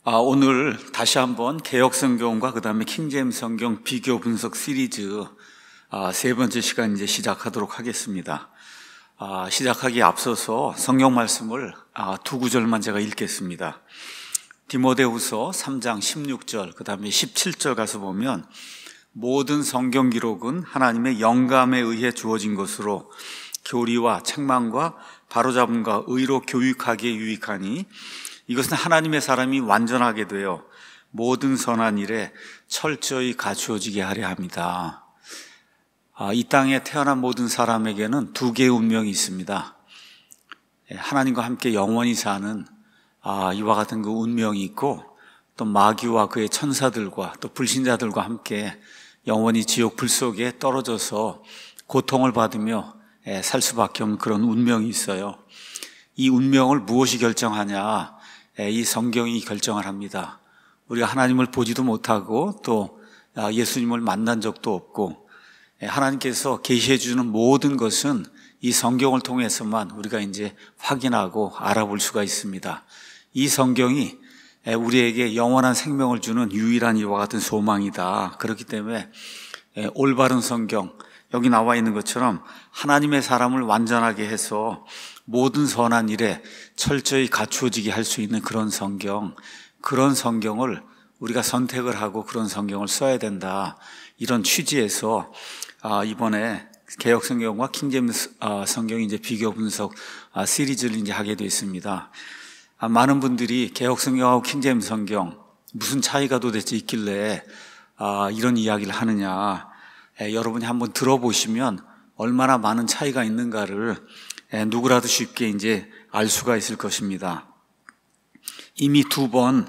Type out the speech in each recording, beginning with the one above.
오늘 다시 한번 개역성경과 그 다음에 킹제임스 성경 비교 분석 시리즈 세 번째 시간 이제 시작하도록 하겠습니다. 시작하기에 앞서서 성경 말씀을 두 구절만 제가 읽겠습니다. 디모데후서 3장 16절 그 다음에 17절 가서 보면 모든 성경 기록은 하나님의 영감에 의해 주어진 것으로 교리와 책망과 바로잡음과 의로 교육하기에 유익하니 이것은 하나님의 사람이 완전하게 되어 모든 선한 일에 철저히 갖추어지게 하려 합니다. 이 땅에 태어난 모든 사람에게는 두 개의 운명이 있습니다. 하나님과 함께 영원히 사는 이와 같은 그 운명이 있고, 또 마귀와 그의 천사들과 또 불신자들과 함께 영원히 지옥 불 속에 떨어져서 고통을 받으며 살 수밖에 없는 그런 운명이 있어요. 이 운명을 무엇이 결정하냐? 이 성경이 결정을 합니다. 우리가 하나님을 보지도 못하고 또 예수님을 만난 적도 없고, 하나님께서 계시해 주는 모든 것은 이 성경을 통해서만 우리가 이제 확인하고 알아볼 수가 있습니다. 이 성경이 우리에게 영원한 생명을 주는 유일한 이와 같은 소망이다. 그렇기 때문에 올바른 성경, 여기 나와 있는 것처럼 하나님의 사람을 완전하게 해서 모든 선한 일에 철저히 갖추어지게 할 수 있는 그런 성경, 그런 성경을 우리가 선택을 하고 그런 성경을 써야 된다. 이런 취지에서 이번에 개역 성경과 킹제임스 성경 이제 비교 분석 시리즈를 이제 하게 되었습니다. 많은 분들이 개역 성경하고 킹제임스 성경 무슨 차이가 도대체 있길래 이런 이야기를 하느냐. 여러분이 한번 들어보시면 얼마나 많은 차이가 있는가를 누구라도 쉽게 이제 알 수가 있을 것입니다. 이미 두 번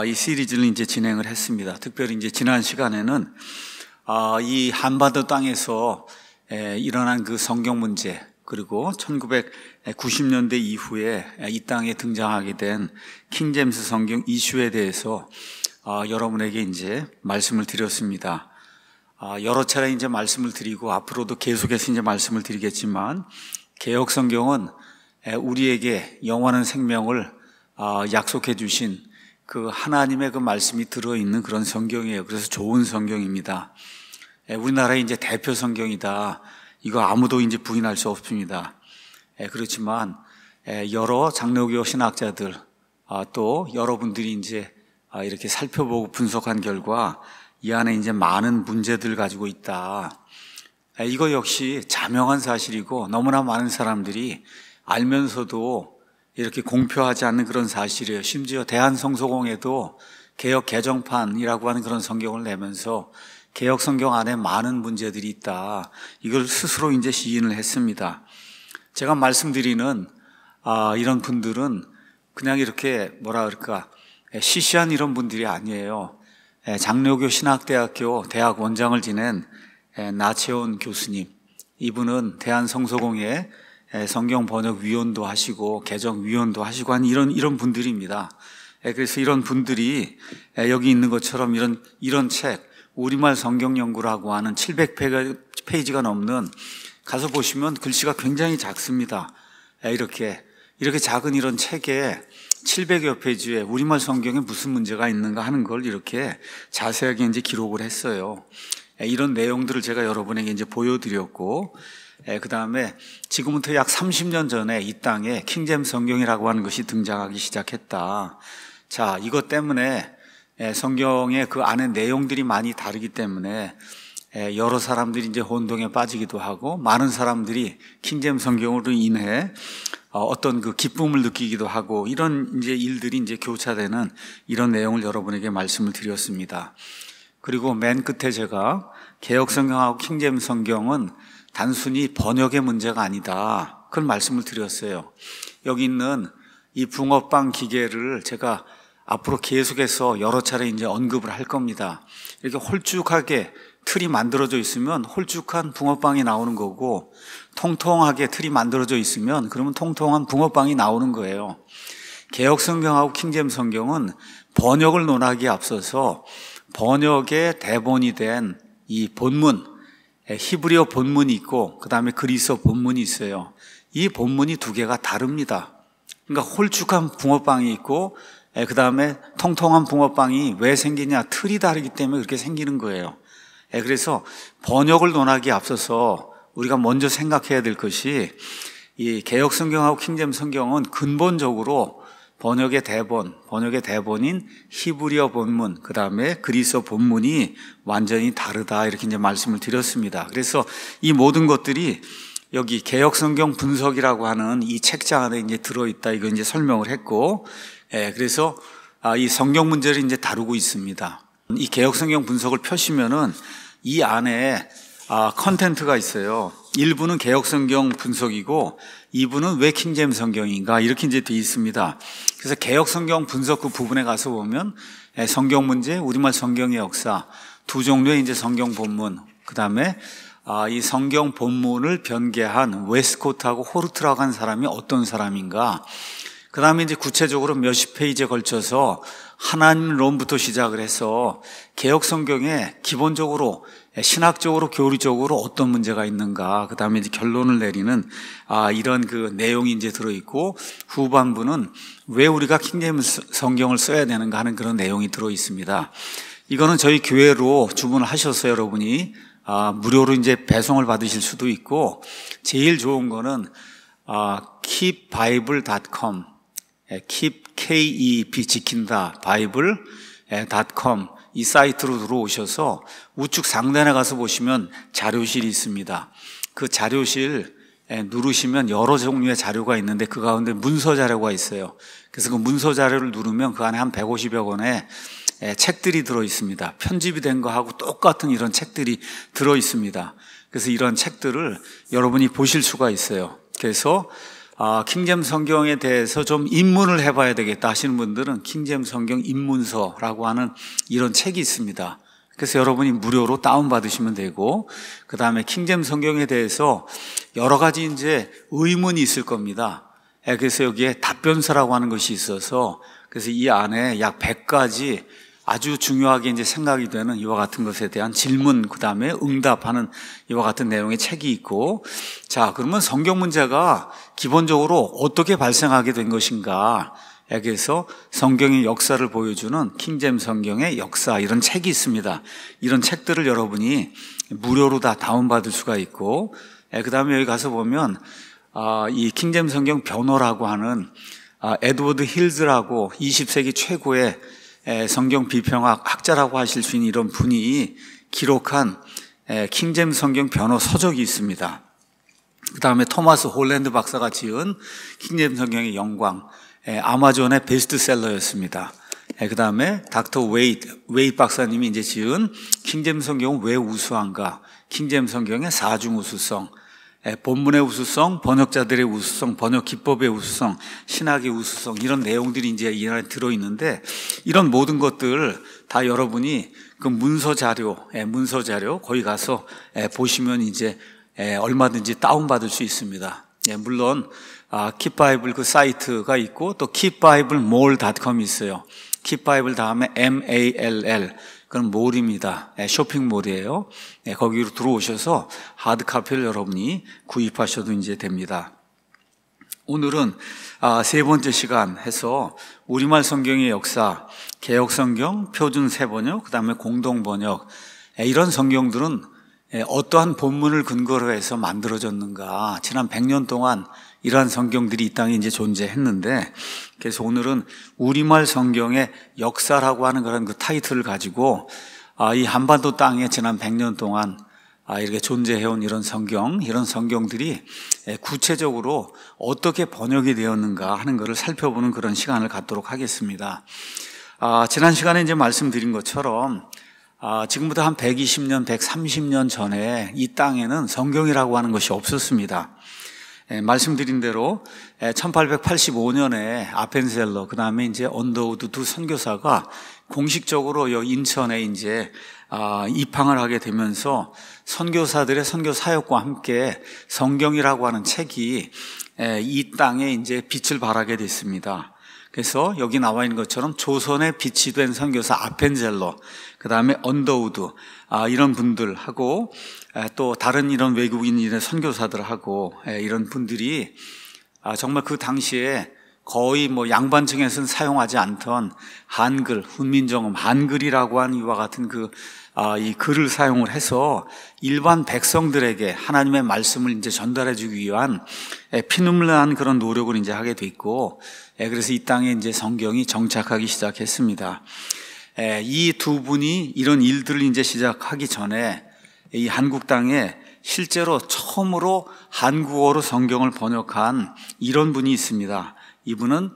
이 시리즈를 이제 진행을 했습니다. 특별히 이제 지난 시간에는 이 한반도 땅에서 일어난 그 성경 문제, 그리고 1990년대 이후에 이 땅에 등장하게 된 킹제임스 성경 이슈에 대해서 여러분에게 이제 말씀을 드렸습니다. 여러 차례 이제 말씀을 드리고 앞으로도 계속해서 이제 말씀을 드리겠지만, 개역 성경은 우리에게 영원한 생명을 약속해 주신 그 하나님의 그 말씀이 들어있는 그런 성경이에요. 그래서 좋은 성경입니다. 우리나라의 이제 대표 성경이다. 이거 아무도 이제 부인할 수 없습니다. 그렇지만 여러 장로교 신학자들 또 여러분들이 이제 이렇게 살펴보고 분석한 결과 이 안에 이제 많은 문제들을 가지고 있다. 이거 역시 자명한 사실이고 너무나 많은 사람들이 알면서도 이렇게 공표하지 않는 그런 사실이에요. 심지어 대한성서공회도 개역 개정판이라고 하는 그런 성경을 내면서 개역 성경 안에 많은 문제들이 있다. 이걸 스스로 이제 시인을 했습니다. 제가 말씀드리는 이런 분들은 그냥 이렇게 뭐라 그럴까 시시한 이런 분들이 아니에요. 장로교 신학대학교 대학 원장을 지낸 나채원 교수님, 이분은 대한성서공회 성경 번역 위원도 하시고 개정 위원도 하시고 한 이런 분들입니다. 그래서 이런 분들이 여기 있는 것처럼 이런 책, 우리말 성경 연구라고 하는 700페이지가 넘는, 가서 보시면 글씨가 굉장히 작습니다. 이렇게 작은 이런 책에 700여 페이지에 우리말 성경에 무슨 문제가 있는가 하는 걸 이렇게 자세하게 이제 기록을 했어요. 이런 내용들을 제가 여러분에게 이제 보여드렸고, 그 다음에 지금부터 약 30년 전에 이 땅에 킹제임스 성경이라고 하는 것이 등장하기 시작했다. 자, 이것 때문에 성경의 그 안에 내용들이 많이 다르기 때문에 여러 사람들이 이제 혼동에 빠지기도 하고, 많은 사람들이 킹제임스 성경으로 인해 어떤 그 기쁨을 느끼기도 하고, 이런 이제 일들이 이제 교차되는 이런 내용을 여러분에게 말씀을 드렸습니다. 그리고 맨 끝에 제가 개역 성경하고 킹제임스 성경은 단순히 번역의 문제가 아니다. 그런 말씀을 드렸어요. 여기 있는 이 붕어빵 기계를 제가 앞으로 계속해서 여러 차례 이제 언급을 할 겁니다. 이렇게 홀쭉하게 틀이 만들어져 있으면 홀쭉한 붕어빵이 나오는 거고, 통통하게 틀이 만들어져 있으면 그러면 통통한 붕어빵이 나오는 거예요. 개역 성경하고 킹제임스 성경은 번역을 논하기에 앞서서 번역의 대본이 된 이 본문, 히브리어 본문이 있고 그 다음에 그리스어 본문이 있어요. 이 본문이 두 개가 다릅니다. 그러니까 홀쭉한 붕어빵이 있고 그 다음에 통통한 붕어빵이 왜 생기냐? 틀이 다르기 때문에 그렇게 생기는 거예요. 그래서 번역을 논하기에 앞서서 우리가 먼저 생각해야 될 것이 이 개역 성경하고 킹제임스 성경은 근본적으로 번역의 대본인 히브리어 본문, 그 다음에 그리스어 본문이 완전히 다르다, 이렇게 이제 말씀을 드렸습니다. 그래서 이 모든 것들이 여기 개역 성경 분석이라고 하는 이 책장 안에 이제 들어있다, 이거 이제 설명을 했고, 그래서 이 성경 문제를 이제 다루고 있습니다. 이 개역 성경 분석을 펴시면은 이 안에 컨텐트가 있어요. 1부는 개역 성경 분석이고 2부는 왜 킹제임스 성경인가, 이렇게 이제 되어 있습니다. 그래서 개역 성경 분석 그 부분에 가서 보면 성경 문제, 우리말 성경의 역사, 두 종류의 이제 성경 본문, 그 다음에 이 성경 본문을 변개한 웨스코트하고 호르트라고 하는 사람이 어떤 사람인가, 그 다음에 이제 구체적으로 몇십 페이지에 걸쳐서 하나님론부터 시작을 해서 개역 성경에 기본적으로 신학적으로 교리적으로 어떤 문제가 있는가, 그 다음에 이제 결론을 내리는 이런 그 내용이 이제 들어있고, 후반부는 왜 우리가 킹제임스 성경을 써야 되는가 하는 그런 내용이 들어 있습니다. 이거는 저희 교회로 주문을 하셔서 여러분이 무료로 이제 배송을 받으실 수도 있고, 제일 좋은 거는 keepbible.com, keep 지킨다 bible.com 이 사이트로 들어오셔서 우측 상단에 가서 보시면 자료실이 있습니다. 그 자료실 누르시면 여러 종류의 자료가 있는데 그 가운데 문서 자료가 있어요. 그래서 그 문서 자료를 누르면 그 안에 한 150여 권의 책들이 들어 있습니다. 편집이 된 거하고 똑같은 이런 책들이 들어 있습니다. 그래서 이런 책들을 여러분이 보실 수가 있어요. 그래서 킹제임스 성경에 대해서 좀 입문을 해봐야 되겠다 하시는 분들은 킹제임스 성경 입문서라고 하는 이런 책이 있습니다. 그래서 여러분이 무료로 다운받으시면 되고, 그 다음에 킹제임스 성경에 대해서 여러 가지 이제 의문이 있을 겁니다. 그래서 여기에 답변서라고 하는 것이 있어서, 그래서 이 안에 약 100가지 아주 중요하게 이제 생각이 되는 이와 같은 것에 대한 질문, 그 다음에 응답하는 이와 같은 내용의 책이 있고, 자, 그러면 성경 문제가 기본적으로 어떻게 발생하게 된 것인가, 그래서 성경의 역사를 보여주는 킹제임스 성경의 역사, 이런 책이 있습니다. 이런 책들을 여러분이 무료로 다 다운받을 수가 있고, 그 다음에 여기 가서 보면 이 킹제임스 성경 변호라고 하는 에드워드 힐즈라고 20세기 최고의 성경 비평학 학자라고 하실 수 있는 이런 분이 기록한 킹제임스 성경 변호 서적이 있습니다. 그 다음에 토마스 홀랜드 박사가 지은 킹제임스 성경의 영광, 아마존의 베스트셀러였습니다. 그 다음에 닥터 웨이트 박사님이 이제 지은 킹제임스 성경은 왜 우수한가, 킹제임스 성경의 사중 우수성, 본문의 우수성, 번역자들의 우수성, 번역 기법의 우수성, 신학의 우수성, 이런 내용들이 이제 이 안에 들어있는데, 이런 모든 것들 다 여러분이 그 문서 자료 거기 가서 보시면 이제 얼마든지 다운받을 수 있습니다. 물론 킵바이블 그 사이트가 있고, 또 keepbiblemall.com이 있어요. 킵바이블 다음에 MALL, 그건 몰입니다. 쇼핑몰이에요. 거기로 들어오셔서 하드카피를 여러분이 구입하셔도 이제 됩니다. 오늘은 세 번째 시간 해서 우리말 성경의 역사, 개역 성경, 표준 세번역, 그 다음에 공동 번역, 이런 성경들은 어떠한 본문을 근거로 해서 만들어졌는가, 지난 100년 동안 이러한 성경들이 이 땅에 이제 존재했는데, 그래서 오늘은 우리말 성경의 역사라고 하는 그런 그 타이틀을 가지고 이 한반도 땅에 지난 100년 동안 이렇게 존재해온 이런 성경들이 구체적으로 어떻게 번역이 되었는가 하는 것을 살펴보는 그런 시간을 갖도록 하겠습니다. 지난 시간에 이제 말씀드린 것처럼 지금부터 한 120년, 130년 전에 이 땅에는 성경이라고 하는 것이 없었습니다. 말씀드린 대로 1885년에 아펜셀러, 그 다음에 이제 언더우드 두 선교사가 공식적으로 여기 인천에 이제 입항을 하게 되면서 선교사들의 선교 사역과 함께 성경이라고 하는 책이 이 땅에 이제 빛을 발하게 됐습니다. 그래서 여기 나와 있는 것처럼 조선의 빛이 된 선교사 아펜젤러, 그 다음에 언더우드, 이런 분들하고 또 다른 이런 외국인의 선교사들하고 이런 분들이 정말 그 당시에 거의 뭐 양반층에서는 사용하지 않던 한글, 훈민정음, 한글이라고 하는 이와 같은 이 글을 사용을 해서 일반 백성들에게 하나님의 말씀을 이제 전달해 주기 위한 피눈물 난 그런 노력을 이제 하게 됐고, 그래서 이 땅에 이제 성경이 정착하기 시작했습니다. 이 두 분이 이런 일들을 이제 시작하기 전에 이 한국 땅에 실제로 처음으로 한국어로 성경을 번역한 이런 분이 있습니다. 이분은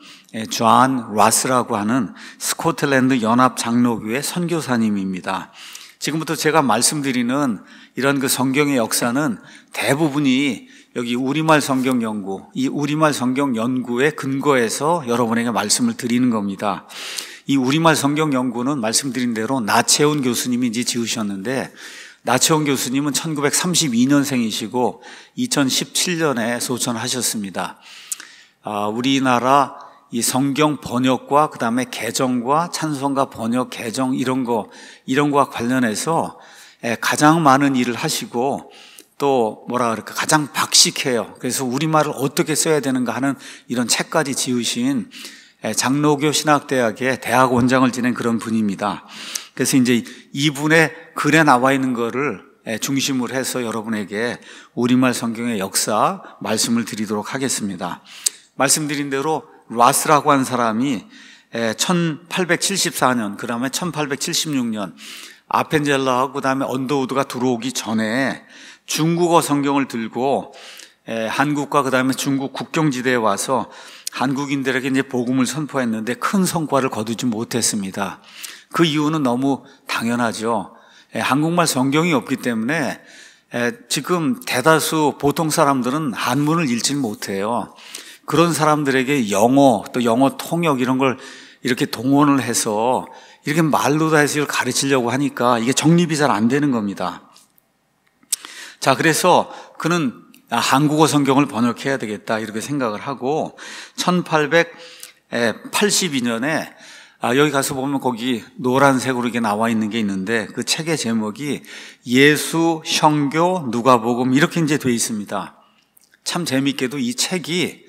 존 라스라고 하는 스코틀랜드 연합 장로교회 선교사님입니다. 지금부터 제가 말씀드리는 이런 그 성경의 역사는 대부분이 여기 우리말 성경 연구, 이 우리말 성경 연구에 근거해서 여러분에게 말씀을 드리는 겁니다. 이 우리말 성경 연구는 말씀드린 대로 나채훈 교수님이 이제 지으셨는데, 나채훈 교수님은 1932년생이시고 2017년에 소천하셨습니다. 우리나라 이 성경 번역과 그 다음에 개정과 찬송가 번역 개정 이런 거와 관련해서 가장 많은 일을 하시고, 또 가장 박식해요. 그래서 우리말을 어떻게 써야 되는가 하는 이런 책까지 지으신 장로교 신학대학의 대학 원장을 지낸 그런 분입니다. 그래서 이제 이분의 글에 나와 있는 거를 중심으로 해서 여러분에게 우리말 성경의 역사 말씀을 드리도록 하겠습니다. 말씀드린 대로 라스라고 한 사람이 1874년, 그 다음에 1876년 아펜젤러하고 그 다음에 언더우드가 들어오기 전에 중국어 성경을 들고 한국과 그 다음에 중국 국경지대에 와서 한국인들에게 이제 복음을 선포했는데 큰 성과를 거두지 못했습니다. 그 이유는 너무 당연하죠. 한국말 성경이 없기 때문에 지금 대다수 보통 사람들은 한문을 읽지 못해요. 그런 사람들에게 영어, 또 영어 통역 이런 걸 이렇게 동원을 해서 이렇게 말로 다 해서 이걸 가르치려고 하니까 이게 정립이 잘 안 되는 겁니다. 자, 그래서 그는 한국어 성경을 번역해야 되겠다 이렇게 생각을 하고 1882년에 여기 가서 보면 거기 노란색으로 이렇게 나와 있는 게 있는데 그 책의 제목이 예수, 성교, 누가복음 이렇게 이제 돼 있습니다. 참 재밌게도 이 책이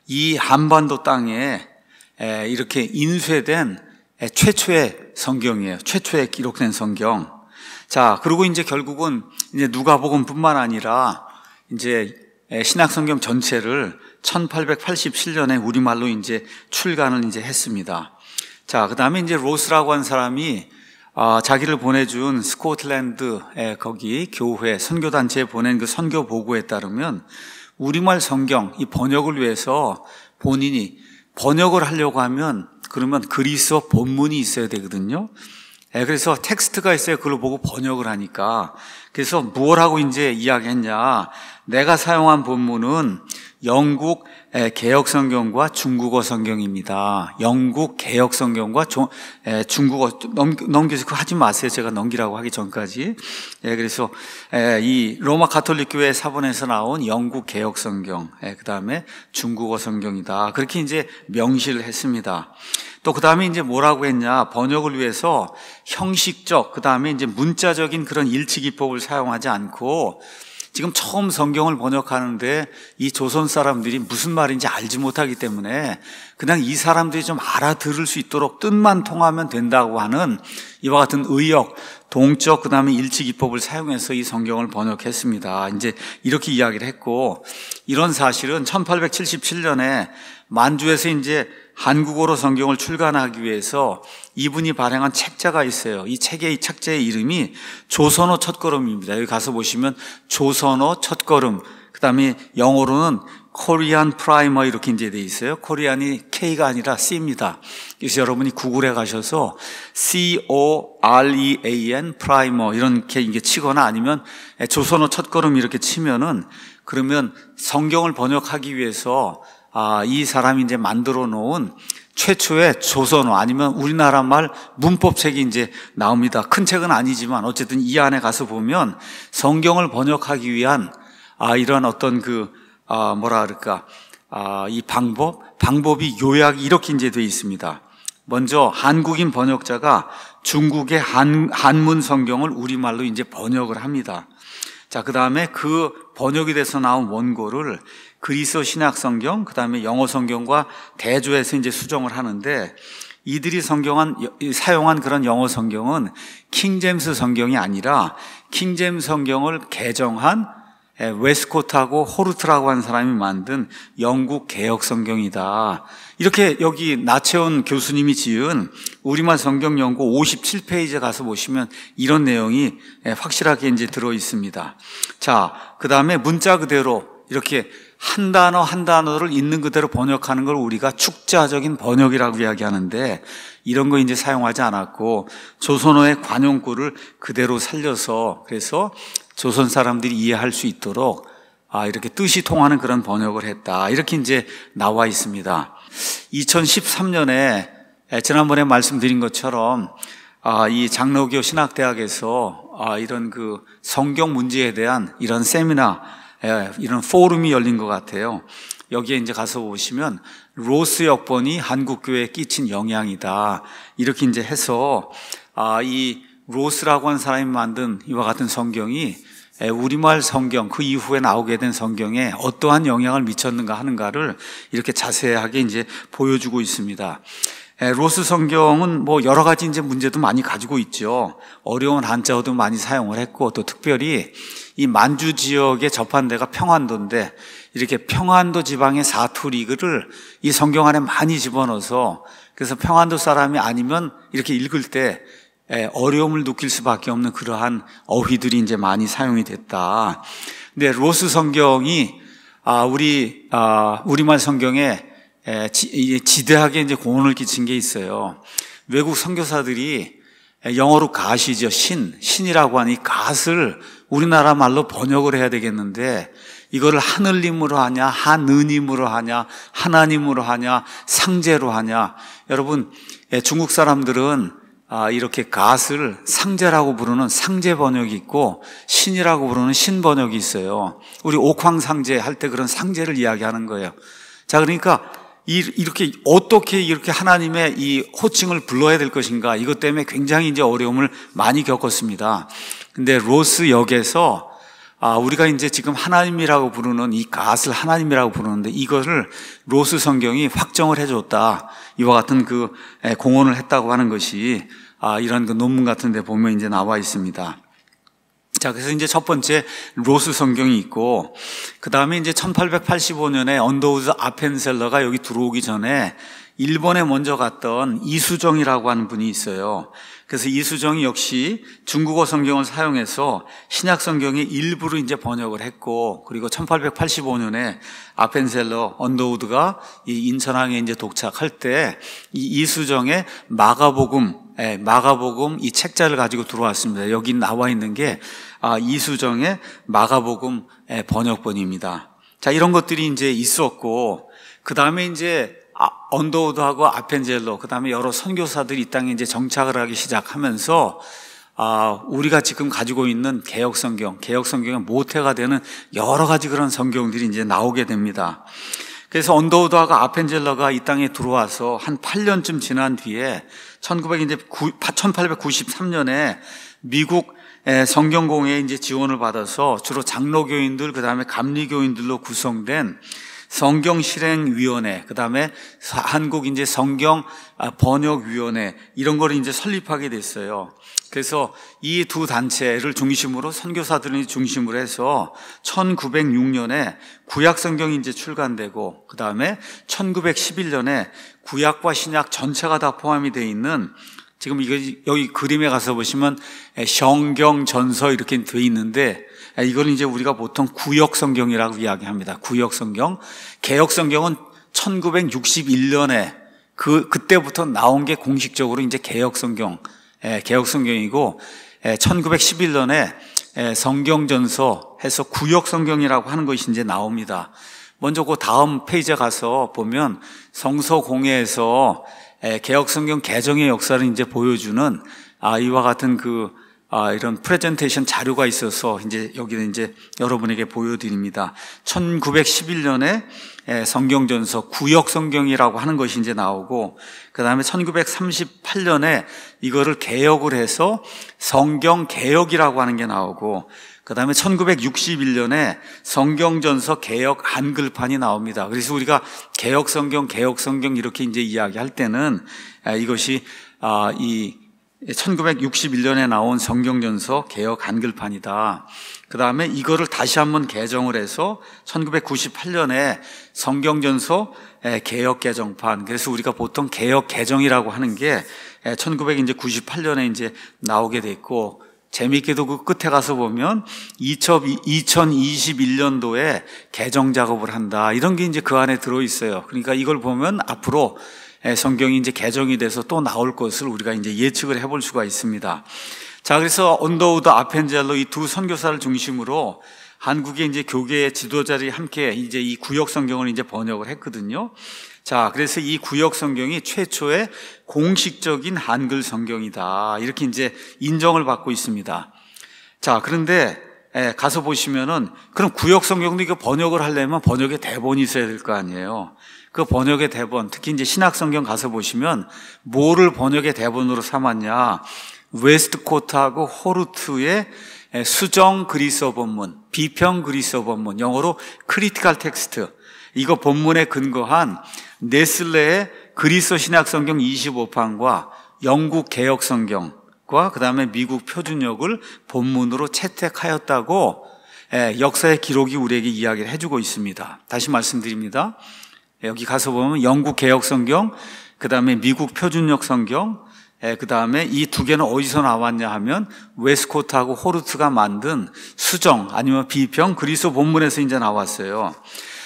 이 한반도 땅에 이렇게 인쇄된 최초의 성경이에요. 최초의 기록된 성경. 자, 그리고 이제 결국은 이제 누가복음뿐만 아니라 이제 신약 성경 전체를 1887년에 우리말로 이제 출간을 이제 했습니다. 자, 그 다음에 이제 로스라고 한 사람이 자기를 보내준 스코틀랜드의 거기 교회 선교단체에 보낸 그 선교 보고에 따르면 우리말 성경 이 번역을 위해서 본인이 번역을 하려고 하면 그러면 그리스어 본문이 있어야 되거든요. 그래서 텍스트가 있어야 그걸 보고 번역을 하니까, 그래서 뭘 하고 이제 이야기했냐, 내가 사용한 본문은 영국 개역성경과 중국어 성경입니다. 영국 개역성경과 중국어 넘기지 하지 마세요. 제가 넘기라고 하기 전까지. 그래서 이 로마 가톨릭 교회 사본에서 나온 영국 개역성경, 그 다음에 중국어 성경이다. 그렇게 이제 명시를 했습니다. 또 그 다음에 이제 뭐라고 했냐, 번역을 위해서 형식적, 그 다음에 이제 문자적인 그런 일치기법을 사용하지 않고, 지금 처음 성경을 번역하는데 이 조선 사람들이 무슨 말인지 알지 못하기 때문에 그냥 이 사람들이 좀 알아들을 수 있도록 뜻만 통하면 된다고 하는 이와 같은 의역, 동적, 그 다음에 일치기법을 사용해서 이 성경을 번역했습니다. 이제 이렇게 이야기를 했고, 이런 사실은 1877년에 만주에서 이제 한국어로 성경을 출간하기 위해서 이분이 발행한 책자가 있어요. 이 책자의 이름이 조선어 첫걸음입니다. 여기 가서 보시면 조선어 첫걸음, 그 다음에 영어로는 코리안 프라이머 이렇게 이제 돼 있어요. 코리안이 K가 아니라 C입니다. 그래서 여러분이 구글에 가셔서 COREAN 프라이머 이렇게 이게 치거나 아니면 조선어 첫걸음 이렇게 치면은, 그러면 성경을 번역하기 위해서 이 사람이 이제 만들어 놓은 최초의 조선어 아니면 우리나라 말 문법책이 이제 나옵니다. 큰 책은 아니지만 어쨌든 이 안에 가서 보면 성경을 번역하기 위한 이런 어떤 이 방법이 요약이 이렇게 이제 되어 있습니다. 먼저 한국인 번역자가 중국의 한문 성경을 우리말로 이제 번역을 합니다. 자, 그 다음에 그 번역이 돼서 나온 원고를 그리스 신약 성경, 그 다음에 영어 성경과 대조해서 이제 수정을 하는데, 이들이 사용한 그런 영어 성경은 킹제임스 성경이 아니라 킹제임스 성경을 개정한 웨스코트하고 호르트라고 하는 사람이 만든 영국 개역 성경이다. 이렇게 여기 나채원 교수님이 지은 우리말 성경 연구 57페이지에 가서 보시면 이런 내용이 확실하게 이제 들어 있습니다. 자, 그 다음에 문자 그대로 이렇게 한 단어 한 단어를 있는 그대로 번역하는 걸 우리가 축자적인 번역이라고 이야기하는데, 이런 거 이제 사용하지 않았고 조선어의 관용구를 그대로 살려서, 그래서 조선 사람들이 이해할 수 있도록 이렇게 뜻이 통하는 그런 번역을 했다. 이렇게 이제 나와 있습니다. 2013년에 지난번에 말씀드린 것처럼 이 장로교 신학대학에서 이런 그 성경 문제에 대한 이런 세미나, 이런 포럼이 열린 것 같아요. 여기에 이제 가서 보시면 로스 역번이 한국 교회에 끼친 영향이다. 이렇게 이제 해서 이 로스라고 하는 사람이 만든 이와 같은 성경이 우리말 성경, 그 이후에 나오게 된 성경에 어떠한 영향을 미쳤는가 하는가를 이렇게 자세하게 이제 보여주고 있습니다. 로스 성경은 뭐 여러 가지 이제 문제도 많이 가지고 있죠. 어려운 한자어도 많이 사용을 했고, 또 특별히 이 만주 지역에 접한 데가 평안도인데, 이렇게 평안도 지방의 사투리를 이 성경 안에 많이 집어넣어서, 그래서 평안도 사람이 아니면 이렇게 읽을 때 어려움을 느낄 수밖에 없는 그러한 어휘들이 이제 많이 사용이 됐다. 근데 로스 성경이 우리말 성경에 지대하게 이제 공헌을 끼친 게 있어요. 외국 선교사들이 영어로 갓이죠. 신이라고 하니 갓을 우리나라 말로 번역을 해야 되겠는데, 이거를 하늘님으로 하냐, 하느님으로 하냐, 하나님으로 하냐, 상제로 하냐. 여러분, 중국 사람들은 이렇게 갓을 상제라고 부르는 상제 번역이 있고 신이라고 부르는 신 번역이 있어요. 우리 옥황상제 할 때 그런 상제를 이야기하는 거예요. 자, 그러니까 이렇게 어떻게 이렇게 하나님의 이 호칭을 불러야 될 것인가, 이것 때문에 굉장히 이제 어려움을 많이 겪었습니다. 근데 로스 역에서 우리가 이제 지금 하나님이라고 부르는 이 갓을 하나님이라고 부르는데, 이거를 로스 성경이 확정을 해줬다. 이와 같은 그 공헌을 했다고 하는 것이 이런 그 논문 같은 데 보면 이제 나와 있습니다. 자, 그래서 이제 첫 번째 로스 성경이 있고, 그 다음에 이제 1885년에 언더우드 아펜셀러가 여기 들어오기 전에 일본에 먼저 갔던 이수정이라고 하는 분이 있어요. 그래서 이수정이 역시 중국어 성경을 사용해서 신약 성경의 일부를 이제 번역을 했고, 그리고 1885년에 아펜셀러 언더우드가 이 인천항에 이제 도착할 때 이 이수정의 마가복음 이 책자를 가지고 들어왔습니다. 여기 나와 있는 게 이수정의 마가복음 번역본입니다. 자, 이런 것들이 이제 있었고, 그 다음에 이제 언더우드하고 아펜젤러, 그 다음에 여러 선교사들이 이 땅에 이제 정착을 하기 시작하면서 우리가 지금 가지고 있는 개역 성경의 모태가 되는 여러 가지 그런 성경들이 이제 나오게 됩니다. 그래서 언더우드하고 아펜젤러가 이 땅에 들어와서 한 8년쯤 지난 뒤에 1893년에 미국 성경공회에 이제 지원을 받아서 주로 장로교인들, 그 다음에 감리교인들로 구성된 성경실행위원회, 그 다음에 한국 이제 성경 번역위원회, 이런 걸 이제 설립하게 됐어요. 그래서 이 두 단체를 중심으로, 선교사들을 중심으로 해서 1906년에 구약 성경이 이제 출간되고, 그 다음에 1911년에 구약과 신약 전체가 다 포함이 되어 있는, 지금 여기 그림에 가서 보시면 성경전서 이렇게 되어 있는데, 이걸 이제 우리가 보통 구역 성경이라고 이야기합니다. 구역 성경. 개역 성경은 1961년에 그때부터 나온 게 공식적으로 이제 개역 성경이고, 1911년에 성경전서 해서 구역 성경이라고 하는 것이 이제 나옵니다. 먼저 그 다음 페이지에 가서 보면 성서공회에서 개역 성경 개정의 역사를 이제 보여주는 이와 같은 그 이런 프레젠테이션 자료가 있어서 이제 여기는 이제 여러분에게 보여드립니다. 1911년에 성경전서 구역성경이라고 하는 것이 이제 나오고, 그 다음에 1938년에 이거를 개역을 해서 성경개역이라고 하는 게 나오고, 그 다음에 1961년에 성경전서 개역 한글판이 나옵니다. 그래서 우리가 개역성경, 개역성경 이렇게 이제 이야기할 때는 이것이 이 1961년에 나온 성경전서 개역 한글판이다. 그 다음에 이거를 다시 한번 개정을 해서 1998년에 성경전서 개역 개정판. 그래서 우리가 보통 개역 개정이라고 하는 게 1998년에 이제 나오게 됐고, 재미있게도 그 끝에 가서 보면 2021년도에 개정 작업을 한다. 이런 게 이제 그 안에 들어 있어요. 그러니까 이걸 보면 앞으로 성경이 이제 개정이 돼서 또 나올 것을 우리가 이제 예측을 해볼 수가 있습니다. 자, 그래서 언더우드 아펜젤로 이 두 선교사를 중심으로 한국의 이제 교계의 지도자들이 함께 이제 이 구역 성경을 이제 번역을 했거든요. 자, 그래서 이 구역 성경이 최초의 공식적인 한글 성경이다. 이렇게 이제 인정을 받고 있습니다. 자, 그런데 가서 보시면은 그럼 구역 성경도 이거 번역을 하려면 번역의 대본이 있어야 될 거 아니에요. 그 번역의 대본, 특히 이제 신학 성경 가서 보시면 뭐를 번역의 대본으로 삼았냐? 웨스트코트하고 호르트의 수정 그리스어 본문, 비평 그리스어 본문, 영어로 크리티컬 텍스트. 이거 본문에 근거한 네슬레의 그리스어 신약 성경 25판과 영국 개역 성경과 그 다음에 미국 표준역을 본문으로 채택하였다고 역사의 기록이 우리에게 이야기를 해주고 있습니다. 다시 말씀드립니다. 여기 가서 보면 영국 개역 성경, 그 다음에 미국 표준역 성경, 그 다음에 이 두 개는 어디서 나왔냐 하면 웨스코트하고 호르트가 만든 수정 아니면 비평 그리스어 본문에서 이제 나왔어요.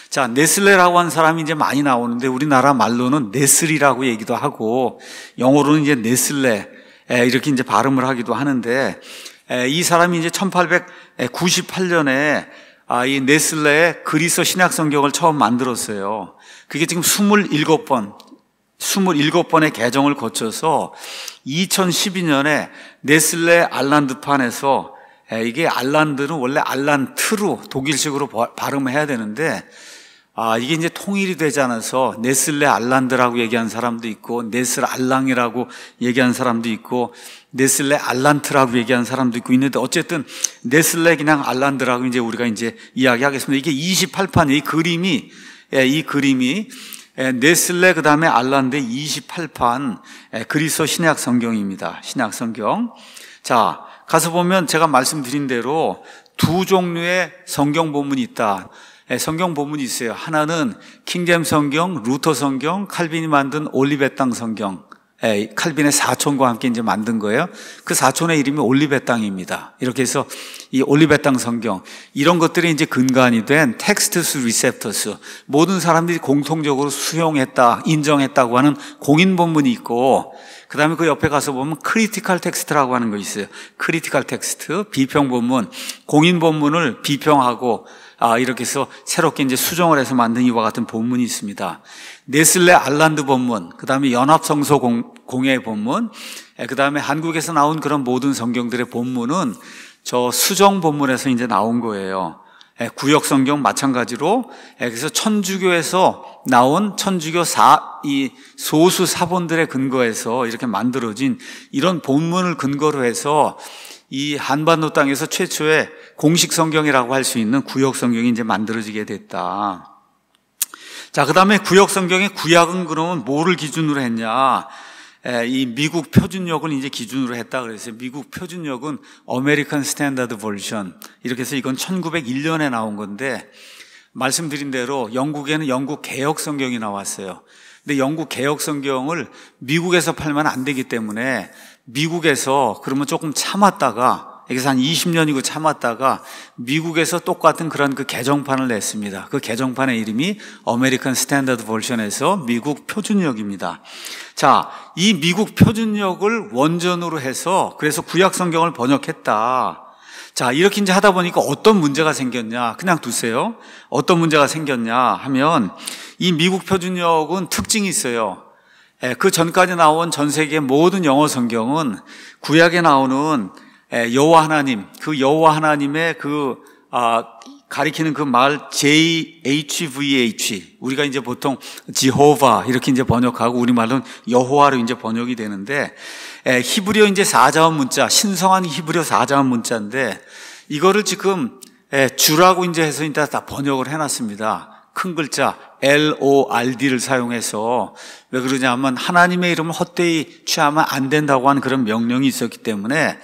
자, 네슬레라고 하는 사람이 이제 많이 나오는데 우리나라 말로는 네슬이라고 얘기도 하고 영어로는 이제 네슬레 이렇게 이제 발음을 하기도 하는데, 이 사람이 이제 1898년에 이 네슬레의 그리스어 신약 성경을 처음 만들었어요. 그게 지금 27번의 개정을 거쳐서 2012년에 네슬레 알란드판에서, 이게 알란드는 원래 알란트로 독일식으로 발음해야 되는데 이게 이제 통일이 되지 않아서 네슬레 알란드라고 얘기한 사람도 있고 네슬 알랑이라고 얘기한 사람도 있고 네슬레 알란트라고 얘기한 사람도 있는데 어쨌든 네슬레 그냥 알란드라고 이제 우리가 이제 이야기하겠습니다. 이게 28판 이 그림이 네슬레 그다음에 알란드의 28판 그리스어 신약 성경입니다. 신약 성경. 자, 가서 보면 제가 말씀드린 대로 두 종류의 성경 본문이 있다. 성경 본문이 있어요. 하나는 킹제임스 성경, 루터 성경, 칼빈이 만든 올리벳 땅 성경. 칼빈의 사촌과 함께 이제 만든 거예요. 그 사촌의 이름이 올리벳 땅입니다. 이렇게 해서 이 올리벳 땅 성경, 이런 것들이 이제 근간이 된 텍스트스 리셉터스, 모든 사람들이 공통적으로 수용했다, 인정했다고 하는 공인 본문이 있고, 그 다음에 그 옆에 가서 보면 크리티컬 텍스트라고 하는 거 있어요. 크리티컬 텍스트, 비평 본문, 공인 본문을 비평하고 이렇게 해서 새롭게 이제 수정을 해서 만든 이와 같은 본문이 있습니다. 네슬레 알란드 본문, 그 다음에 연합성서 공예 본문, 그 다음에 한국에서 나온 그런 모든 성경들의 본문은 저 수정 본문에서 이제 나온 거예요. 구역 성경 마찬가지로, 그래서 천주교에서 나온 천주교 이 소수 사본들의 근거에서 이렇게 만들어진 이런 본문을 근거로 해서 이 한반도 땅에서 최초의 공식 성경이라고 할 수 있는 구역 성경이 이제 만들어지게 됐다. 자, 그 다음에 구역 성경의 구약은 그러면 뭐를 기준으로 했냐? 이 미국 표준역을 이제 기준으로 했다 그랬어요. 미국 표준역은 American Standard Version. 이렇게 해서 이건 1901년에 나온 건데, 말씀드린 대로 영국에는 영국 개역 성경이 나왔어요. 근데 영국 개역 성경을 미국에서 팔면 안 되기 때문에 미국에서 그러면 조금 참았다가, 여기서 한 20년이고 참았다가 미국에서 똑같은 그런 그 개정판을 냈습니다. 그 개정판의 이름이 American Standard Version에서 미국 표준역입니다. 자, 이 미국 표준역을 원전으로 해서 그래서 구약 성경을 번역했다. 자, 이렇게 이제 하다 보니까 어떤 문제가 생겼냐? 그냥 두세요. 어떤 문제가 생겼냐 하면 이 미국 표준역은 특징이 있어요. 그 전까지 나온 전 세계 모든 영어 성경은 구약에 나오는 여호와 하나님, 그 여호와 하나님의 가리키는 그 말 JHVH, 우리가 이제 보통 지호바 이렇게 이제 번역하고 우리말로는 여호와로 이제 번역이 되는데, 히브리어 이제 사자음 문자, 신성한 히브리어 사자음 문자인데, 이거를 지금 주라고 이제 해서 이제 다 번역을 해놨습니다. 큰 글자 LORD를 사용해서. 왜 그러냐면 하나님의 이름을 헛되이 취하면 안 된다고 하는 그런 명령이 있었기 때문에,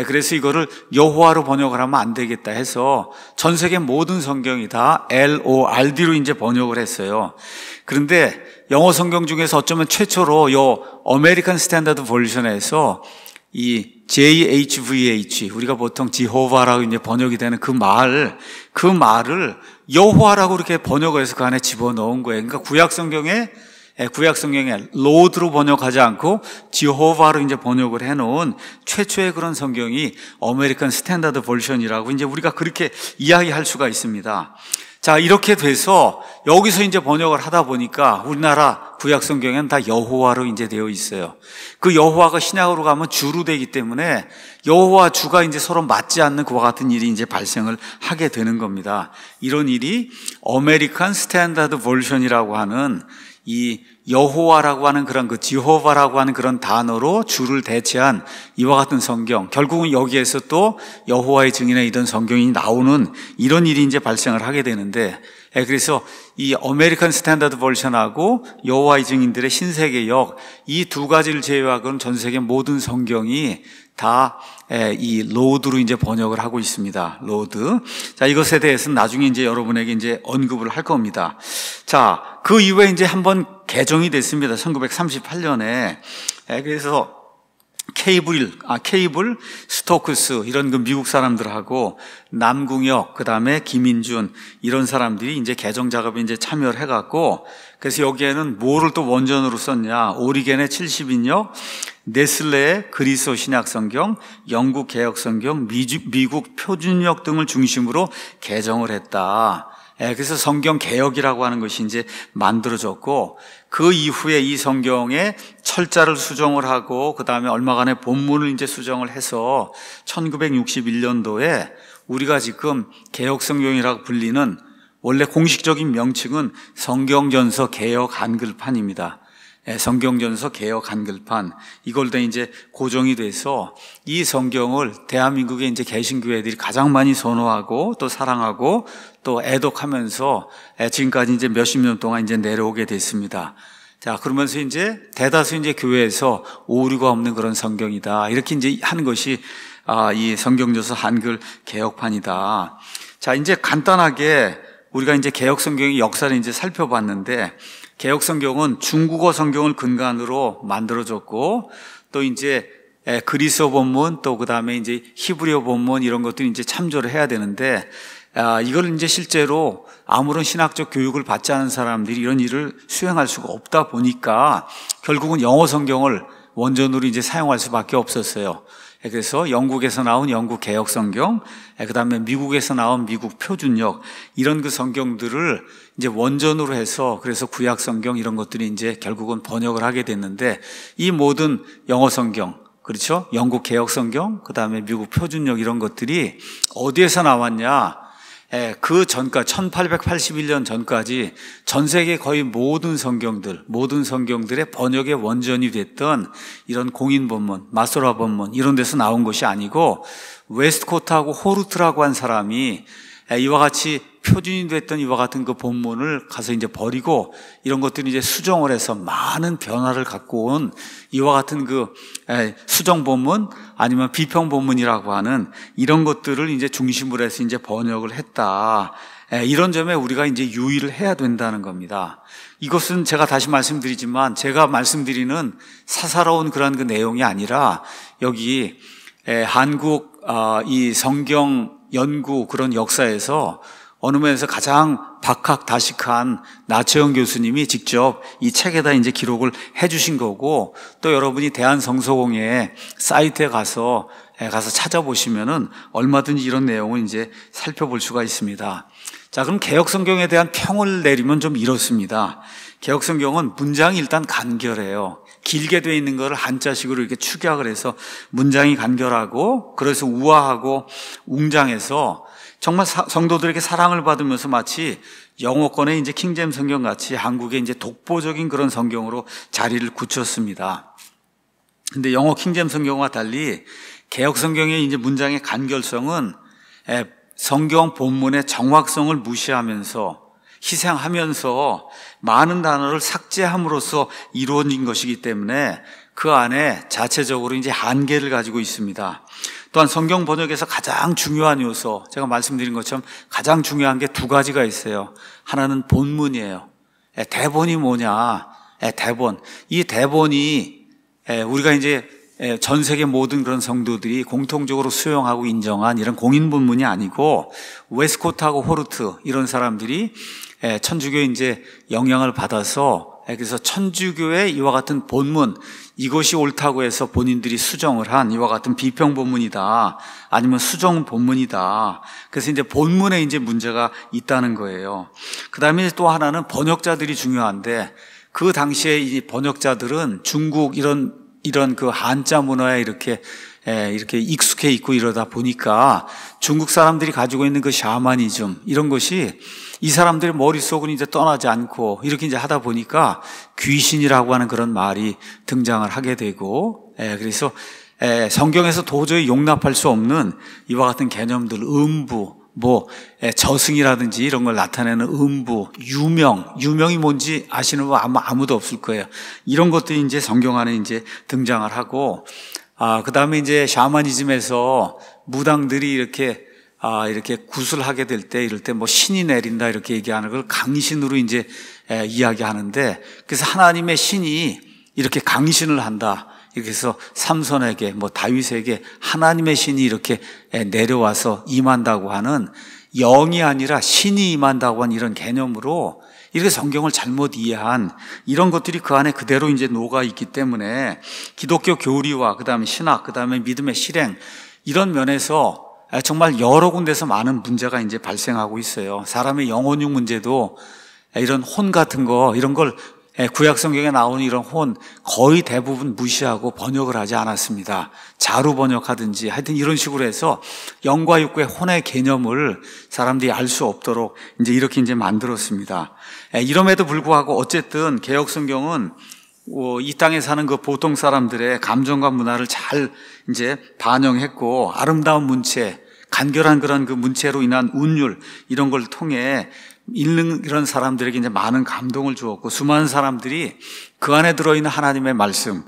그래서 이거를 여호와로 번역을 하면 안 되겠다 해서 전 세계 모든 성경이 다 LORD로 이제 번역을 했어요. 그런데 영어 성경 중에서 어쩌면 최초로 아메리칸 스탠다드 버전에서 이 JHVH, 우리가 보통 지호바라고 이제 번역이 되는 그 말을 여호와라고 이렇게 번역을 해서 그 안에 집어넣은 거예요. 그러니까 구약 성경에 로드로 번역하지 않고 지호바로 이제 번역을 해놓은 최초의 그런 성경이 아메리칸 스탠다드 버전이라고 이제 우리가 그렇게 이야기할 수가 있습니다. 자, 이렇게 돼서 여기서 이제 번역을 하다 보니까 우리나라 구약 성경에는 다 여호와로 이제 되어 있어요. 그 여호와가 신약으로 가면 주로 되기 때문에 여호와 주가 이제 서로 맞지 않는 그와 같은 일이 이제 발생을 하게 되는 겁니다. 이런 일이 아메리칸 스탠다드 버전이라고 하는 이 여호와라고 하는 그런 그 지호바라고 하는 그런 단어로 주를 대체한 이와 같은 성경, 결국은 여기에서 또 여호와의 증인에 이런 성경이 나오는 이런 일이 이제 발생을 하게 되는데, 그래서 이 아메리칸 스탠다드 버전하고 여호와의 증인들의 신세계역, 이 두 가지를 제외하고는 전 세계 모든 성경이 다 이 로드로 이제 번역을 하고 있습니다. 로드. 자, 이것에 대해서는 나중에 이제 여러분에게 이제 언급을 할 겁니다. 자, 그 이후에 이제 한번 개정이 됐습니다. 1938년에. 그래서 케이블, 스토크스, 이런 그 미국 사람들하고 남궁혁, 그 다음에 김인준, 이런 사람들이 이제 개정 작업에 이제 참여를 해갖고, 그래서 여기에는 뭐를 또 원전으로 썼냐? 오리겐의 70인역, 네슬레의 그리스도 신약 성경, 영국 개혁 성경, 미국 표준역 등을 중심으로 개정을 했다. 그래서 성경 개혁이라고 하는 것이 이제 만들어졌고, 그 이후에 이 성경에 철자를 수정을 하고, 그 다음에 얼마간의 본문을 이제 수정을 해서 1961년도에 우리가 지금 개혁 성경이라고 불리는, 원래 공식적인 명칭은 성경전서 개혁 한글판입니다. 성경전서 개혁 한글판, 이걸 다 이제 고정이 돼서 이 성경을 대한민국의 이제 개신교회들이 가장 많이 선호하고 또 사랑하고 또 애독하면서 지금까지 이제 몇십 년 동안 이제 내려오게 됐습니다. 자, 그러면서 이제 대다수 이제 교회에서 오류가 없는 그런 성경이다, 이렇게 이제 하는 것이 이 성경전서 한글 개혁판이다. 자, 이제 간단하게 우리가 이제 개혁 성경의 역사를 이제 살펴봤는데, 개혁 성경은 중국어 성경을 근간으로 만들어졌고, 또 이제 그리스어 본문, 또 그 다음에 이제 히브리어 본문, 이런 것들이 이제 참조를 해야 되는데, 이걸 이제 실제로 아무런 신학적 교육을 받지 않은 사람들이 이런 일을 수행할 수가 없다 보니까 결국은 영어 성경을 원전으로 이제 사용할 수밖에 없었어요. 그래서 영국에서 나온 영국 개혁 성경, 그 다음에 미국에서 나온 미국 표준역, 이런 그 성경들을 이제 원전으로 해서, 그래서 구약 성경 이런 것들이 이제 결국은 번역을 하게 됐는데, 이 모든 영어 성경, 그렇죠? 영국 개혁 성경, 그 다음에 미국 표준역, 이런 것들이 어디에서 나왔냐? 그 전까지 1881년 전까지 전 세계 거의 모든 성경들의 번역의 원전이 됐던 이런 공인 본문, 마소라 본문, 이런 데서 나온 것이 아니고, 웨스트코트하고 호르트라고 한 사람이 이와 같이 표준이 됐던 이와 같은 그 본문을 가서 이제 버리고, 이런 것들이 이제 수정을 해서 많은 변화를 갖고 온 이와 같은 그 수정 본문, 아니면 비평 본문이라고 하는 이런 것들을 이제 중심으로 해서 이제 번역을 했다. 이런 점에 우리가 이제 유의를 해야 된다는 겁니다. 이것은 제가 다시 말씀드리지만, 제가 말씀드리는 사사로운 그런 그 내용이 아니라, 여기 한국 이 성경 연구 그런 역사에서 어느 면에서 가장 박학다식한 나채영 교수님이 직접 이 책에다 이제 기록을 해주신 거고, 또 여러분이 대한성서공회 사이트에 가서 찾아보시면은 얼마든지 이런 내용을 이제 살펴볼 수가 있습니다. 자, 그럼 개혁 성경에 대한 평을 내리면 좀 이렇습니다. 개혁 성경은 문장이 일단 간결해요. 길게 돼 있는 거를 한자식으로 이렇게 축약을 해서 문장이 간결하고 그래서 우아하고 웅장해서 정말 성도들에게 사랑을 받으면서 마치 영어권의 이제 킹제임스 성경 같이 한국의 이제 독보적인 그런 성경으로 자리를 굳혔습니다. 근데 영어 킹제임스 성경과 달리 개역 성경의 이제 문장의 간결성은 성경 본문의 정확성을 무시하면서 희생하면서 많은 단어를 삭제함으로써 이루어진 것이기 때문에 그 안에 자체적으로 이제 한계를 가지고 있습니다. 또한 성경 번역에서 가장 중요한 요소, 제가 말씀드린 것처럼 가장 중요한 게 두 가지가 있어요. 하나는 본문이에요. 대본이 뭐냐? 대본. 이 대본이 우리가 이제 전 세계 모든 그런 성도들이 공통적으로 수용하고 인정한 이런 공인 본문이 아니고 웨스코트하고 호르트 이런 사람들이 천주교의 이제 영향을 받아서 그래서 천주교의 이와 같은 본문, 이것이 옳다고 해서 본인들이 수정을 한 이와 같은 비평 본문이다, 아니면 수정 본문이다. 그래서 이제 본문에 이제 문제가 있다는 거예요. 그 다음에 또 하나는 번역자들이 중요한데, 그 당시에 이 번역자들은 중국 이런 그 한자 문화에 이렇게 익숙해 있고 이러다 보니까 중국 사람들이 가지고 있는 그 샤머니즘 이런 것이 이 사람들의 머릿속은 이제 떠나지 않고 이렇게 이제 하다 보니까 귀신이라고 하는 그런 말이 등장을 하게 되고, 그래서 성경에서 도저히 용납할 수 없는 이와 같은 개념들, 음부, 저승이라든지 이런 걸 나타내는 음부, 유명이 뭔지 아시는 분 아무도 없을 거예요. 이런 것들이 이제 성경 안에 이제 등장을 하고, 그 다음에 이제 샤머니즘에서 무당들이 이렇게 구슬하게 될 때, 이럴 때 신이 내린다 이렇게 얘기하는 걸 강신으로 이제 이야기하는데, 그래서 하나님의 신이 이렇게 강신을 한다. 이렇게 해서 삼손에게 다윗에게 하나님의 신이 이렇게 내려와서 임한다고 하는, 영이 아니라 신이 임한다고 하는 이런 개념으로 이렇게 성경을 잘못 이해한 이런 것들이 그 안에 그대로 이제 녹아 있기 때문에 기독교 교리와 그다음에 신학, 그다음에 믿음의 실행 이런 면에서 정말 여러 군데서 많은 문제가 이제 발생하고 있어요. 사람의 영혼육 문제도 이런 혼 같은 거, 이런 걸 구약 성경에 나오는 이런 혼 거의 대부분 무시하고 번역을 하지 않았습니다. 자루 번역하든지 하여튼 이런 식으로 해서 영과 육구의 혼의 개념을 사람들이 알 수 없도록 이제 이렇게 이제 만들었습니다. 이럼에도 불구하고 어쨌든 개역 성경은 이 땅에 사는 그 보통 사람들의 감정과 문화를 잘 이제 반영했고, 아름다운 문체, 간결한 그런 그 문체로 인한 운율 이런 걸 통해 읽는 그런 사람들에게 이제 많은 감동을 주었고, 수많은 사람들이 그 안에 들어있는 하나님의 말씀,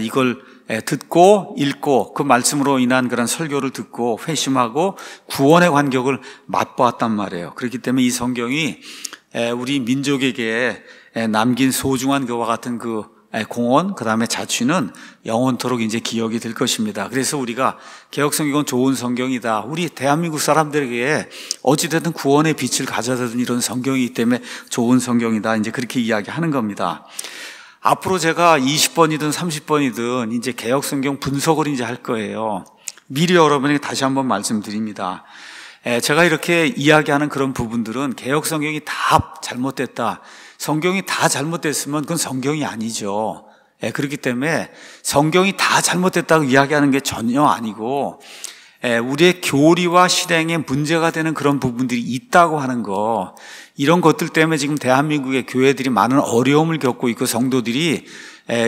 이걸 듣고 읽고 그 말씀으로 인한 그런 설교를 듣고 회심하고 구원의 감격을 맛보았단 말이에요. 그렇기 때문에 이 성경이 우리 민족에게 남긴 소중한 그와 같은 그 공헌, 그 다음에 자취는 영원토록 이제 기억이 될 것입니다. 그래서 우리가 개역성경은 좋은 성경이다, 우리 대한민국 사람들에게 어찌됐든 구원의 빛을 가져다 준 이런 성경이기 때문에 좋은 성경이다, 이제 그렇게 이야기하는 겁니다. 앞으로 제가 20번이든 30번이든 이제 개역성경 분석을 이제 할 거예요. 미리 여러분에게 다시 한번 말씀드립니다. 제가 이렇게 이야기하는 그런 부분들은 개역성경이 다 잘못됐다, 성경이 다 잘못됐으면 그건 성경이 아니죠. 그렇기 때문에 성경이 다 잘못됐다고 이야기하는 게 전혀 아니고, 우리의 교리와 실행에 문제가 되는 그런 부분들이 있다고 하는 거, 이런 것들 때문에 지금 대한민국의 교회들이 많은 어려움을 겪고 있고 성도들이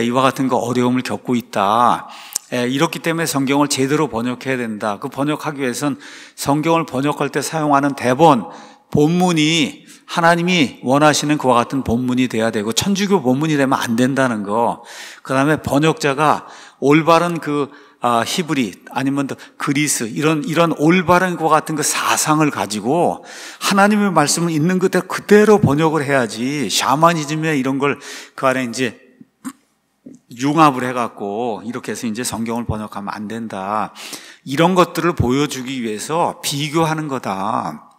이와 같은 거 어려움을 겪고 있다. 이렇기 때문에 성경을 제대로 번역해야 된다. 그 번역하기 위해서는 성경을 번역할 때 사용하는 대본, 본문이 하나님이 원하시는 그와 같은 본문이 돼야 되고, 천주교 본문이 되면 안 된다는 거. 그 다음에 번역자가 올바른 그 히브리 아니면 그리스 이런 올바른 것과 같은 그 사상을 가지고 하나님의 말씀을 있는 그대로 번역을 해야지, 샤머니즘에 이런 걸 그 안에 이제 융합을 해갖고 이렇게 해서 이제 성경을 번역하면 안 된다. 이런 것들을 보여주기 위해서 비교하는 거다.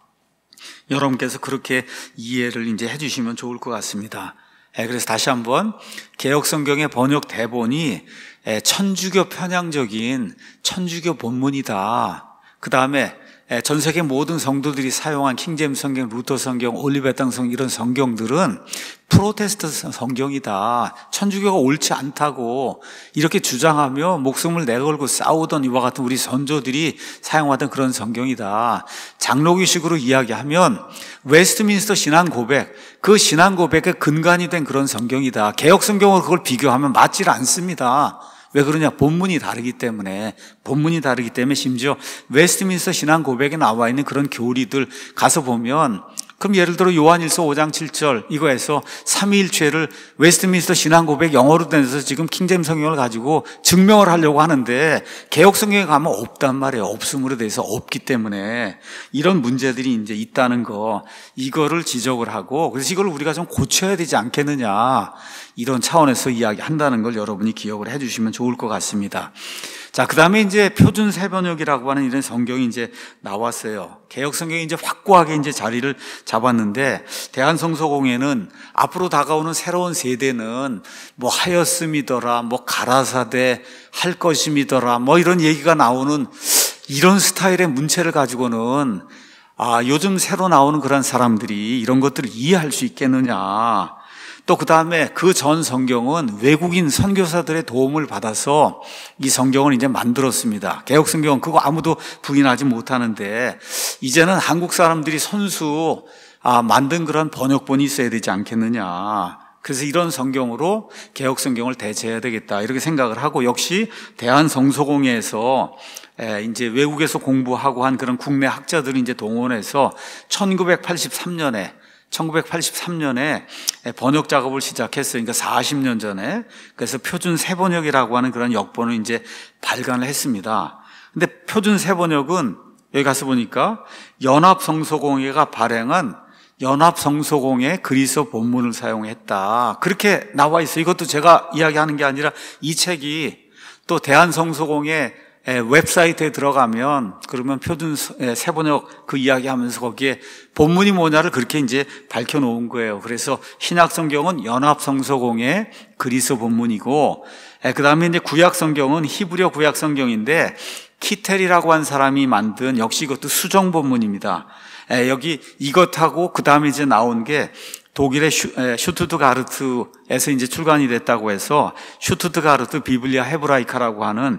여러분께서 그렇게 이해를 이제 해주시면 좋을 것 같습니다. 그래서 다시 한번 개역성경의 번역 대본이 천주교 편향적인 천주교 본문이다. 그 다음에 전 세계 모든 성도들이 사용한 킹제임스 성경, 루터 성경, 올리베 땅 성경 이런 성경들은 프로테스트 성경이다, 천주교가 옳지 않다고 이렇게 주장하며 목숨을 내걸고 싸우던 이와 같은 우리 선조들이 사용하던 그런 성경이다, 장로교식으로 이야기하면 웨스트민스터 신앙 고백, 그 신앙 고백의 근간이 된 그런 성경이다, 개혁 성경으로 그걸 비교하면 맞질 않습니다. 왜 그러냐? 본문이 다르기 때문에. 심지어 웨스트민스터 신앙 고백에 나와 있는 그런 교리들 가서 보면, 그럼 예를 들어 요한일서 5장 7절 이거에서 삼위일체를 웨스트민스터 신앙 고백 영어로 내서 지금 킹제임스 성경을 가지고 증명을 하려고 하는데 개혁 성경에 가면 없단 말이에요. 없음으로 돼서 없기 때문에 이런 문제들이 이제 있다는 거, 이거를 지적을 하고, 그래서 이걸 우리가 좀 고쳐야 되지 않겠느냐, 이런 차원에서 이야기한다는 걸 여러분이 기억을 해 주시면 좋을 것 같습니다. 자, 그 다음에 이제 표준 세번역이라고 하는 이런 성경이 이제 나왔어요. 개혁 성경이 이제 확고하게 이제 자리를 잡았는데, 대한성서공회는 앞으로 다가오는 새로운 세대는 뭐 하였음이더라, 뭐 가라사대 할 것임이더라, 뭐 이런 얘기가 나오는 이런 스타일의 문체를 가지고는 요즘 새로 나오는 그런 사람들이 이런 것들을 이해할 수 있겠느냐. 또 그 다음에 그 전 성경은 외국인 선교사들의 도움을 받아서 이 성경을 이제 만들었습니다. 개혁 성경은 그거 아무도 부인하지 못하는데, 이제는 한국 사람들이 손수 만든 그런 번역본이 있어야 되지 않겠느냐. 그래서 이런 성경으로 개혁 성경을 대체해야 되겠다, 이렇게 생각을 하고, 역시 대한성서공회에서 이제 외국에서 공부하고 한 그런 국내 학자들을 이제 동원해서 1983년에 번역 작업을 시작했어요. 그러니까 40년 전에. 그래서 표준 세번역이라고 하는 그런 역본을 이제 발간을 했습니다. 근데 표준 세번역은 여기 가서 보니까 연합성서공회가 발행한 연합성서공회 그리스어 본문을 사용했다, 그렇게 나와 있어요. 이것도 제가 이야기하는 게 아니라 이 책이 또 대한성서공회 웹사이트에 들어가면, 그러면 표준 세번역 그 이야기하면서 거기에 본문이 뭐냐를 그렇게 이제 밝혀놓은 거예요. 그래서 신약성경은 연합성서공회 그리스어 본문이고, 그 다음에 이제 구약성경은 히브리어 구약성경인데 키텔이라고 한 사람이 만든, 역시 이것도 수정 본문입니다. 여기 이것하고 그 다음에 이제 나온 게 독일의 슈투트가르트에서 이제 출간이 됐다고 해서 슈투트가르트 비블리아 헤브라이카라고 하는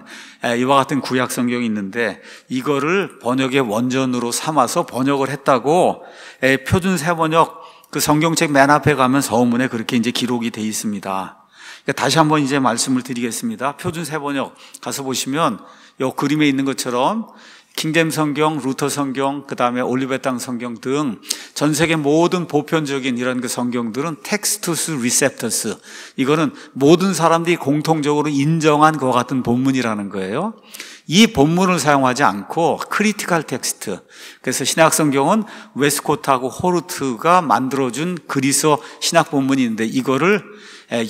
이와 같은 구약 성경이 있는데, 이거를 번역의 원전으로 삼아서 번역을 했다고 표준 세번역 그 성경책 맨 앞에 가면 서문에 그렇게 이제 기록이 돼 있습니다. 다시 한번 이제 말씀을 드리겠습니다. 표준 세번역 가서 보시면 이 그림에 있는 것처럼 킹제임스 성경, 루터 성경, 그 다음에 올리베탕 성경 등 전 세계 모든 보편적인 이런 그 성경들은 텍스투스 리셉터스, 이거는 모든 사람들이 공통적으로 인정한 것 같은 본문이라는 거예요. 이 본문을 사용하지 않고 크리티컬 텍스트, 그래서 신약 성경은 웨스코트하고 호르트가 만들어준 그리스어 신약 본문이 있는데, 이거를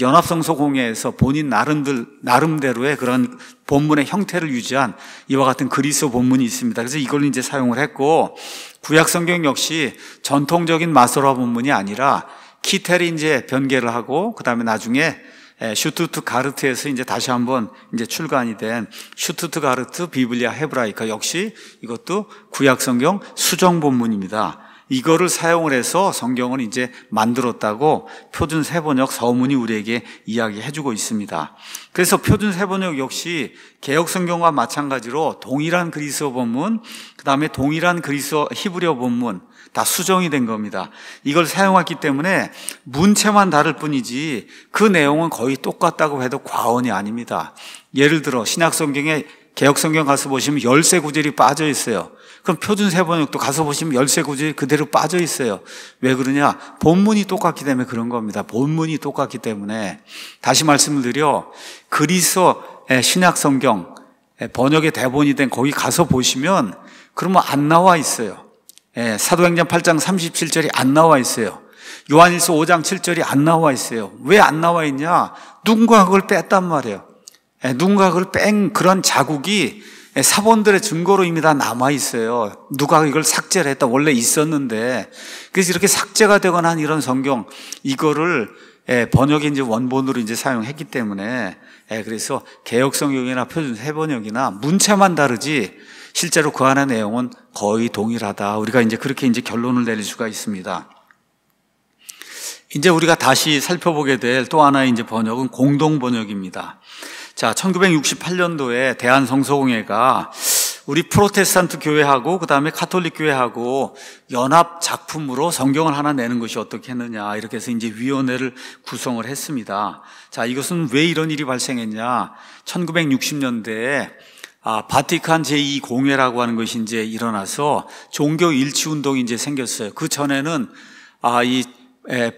연합성서공회에서 본인 나름대로의 그런 본문의 형태를 유지한 이와 같은 그리스어 본문이 있습니다. 그래서 이걸 이제 사용을 했고, 구약 성경 역시 전통적인 마소라 본문이 아니라 키텔이 이제 변개를 하고, 그 다음에 나중에 슈투트가르트에서 이제 다시 한번 이제 출간이 된 슈투트가르트 비블리아 헤브라이카, 역시 이것도 구약 성경 수정 본문입니다. 이거를 사용을 해서 성경을 이제 만들었다고 표준 세번역 서문이 우리에게 이야기해주고 있습니다. 그래서 표준 세번역 역시 개혁 성경과 마찬가지로 동일한 그리스어 본문, 그 다음에 동일한 그리스어 히브리어 본문 다 수정이 된 겁니다. 이걸 사용했기 때문에 문체만 다를 뿐이지 그 내용은 거의 똑같다고 해도 과언이 아닙니다. 예를 들어 신약 성경에 개혁 성경 가서 보시면 열세 구절이 빠져 있어요. 그럼 표준 세번역도 가서 보시면 열세 구절이 그대로 빠져 있어요. 왜 그러냐? 본문이 똑같기 때문에 그런 겁니다. 본문이 똑같기 때문에. 다시 말씀을 드려, 그리스어 신약 성경 번역의 대본이 된 거기 가서 보시면 그러면 안 나와 있어요. 사도행전 8장 37절이 안 나와 있어요. 요한일서 5장 7절이 안 나와 있어요. 왜 안 나와 있냐? 누군가 그걸 뺐단 말이에요. 누군가 그걸 뺀 그런 자국이 사본들의 증거로 이미 다 남아 있어요. 누가 이걸 삭제를 했다. 원래 있었는데. 그래서 이렇게 삭제가 되거나 한 이런 성경, 이거를 번역의 이제 원본으로 이제 사용했기 때문에, 그래서 개혁 성경이나 표준 세번역이나 문체만 다르지 실제로 그 안의 내용은 거의 동일하다. 우리가 이제 그렇게 이제 결론을 내릴 수가 있습니다. 이제 우리가 다시 살펴보게 될 또 하나의 이제 번역은 공동 번역입니다. 자, 1968년도에 대한성서공회가 우리 프로테스탄트 교회하고 그다음에 카톨릭 교회하고 연합 작품으로 성경을 하나 내는 것이 어떻겠느냐 이렇게 해서 이제 위원회를 구성을 했습니다. 자, 이것은 왜 이런 일이 발생했냐? 1960년대에 바티칸 제2공회라고 하는 것이 이제 일어나서 종교 일치 운동이 이제 생겼어요. 그 전에는 이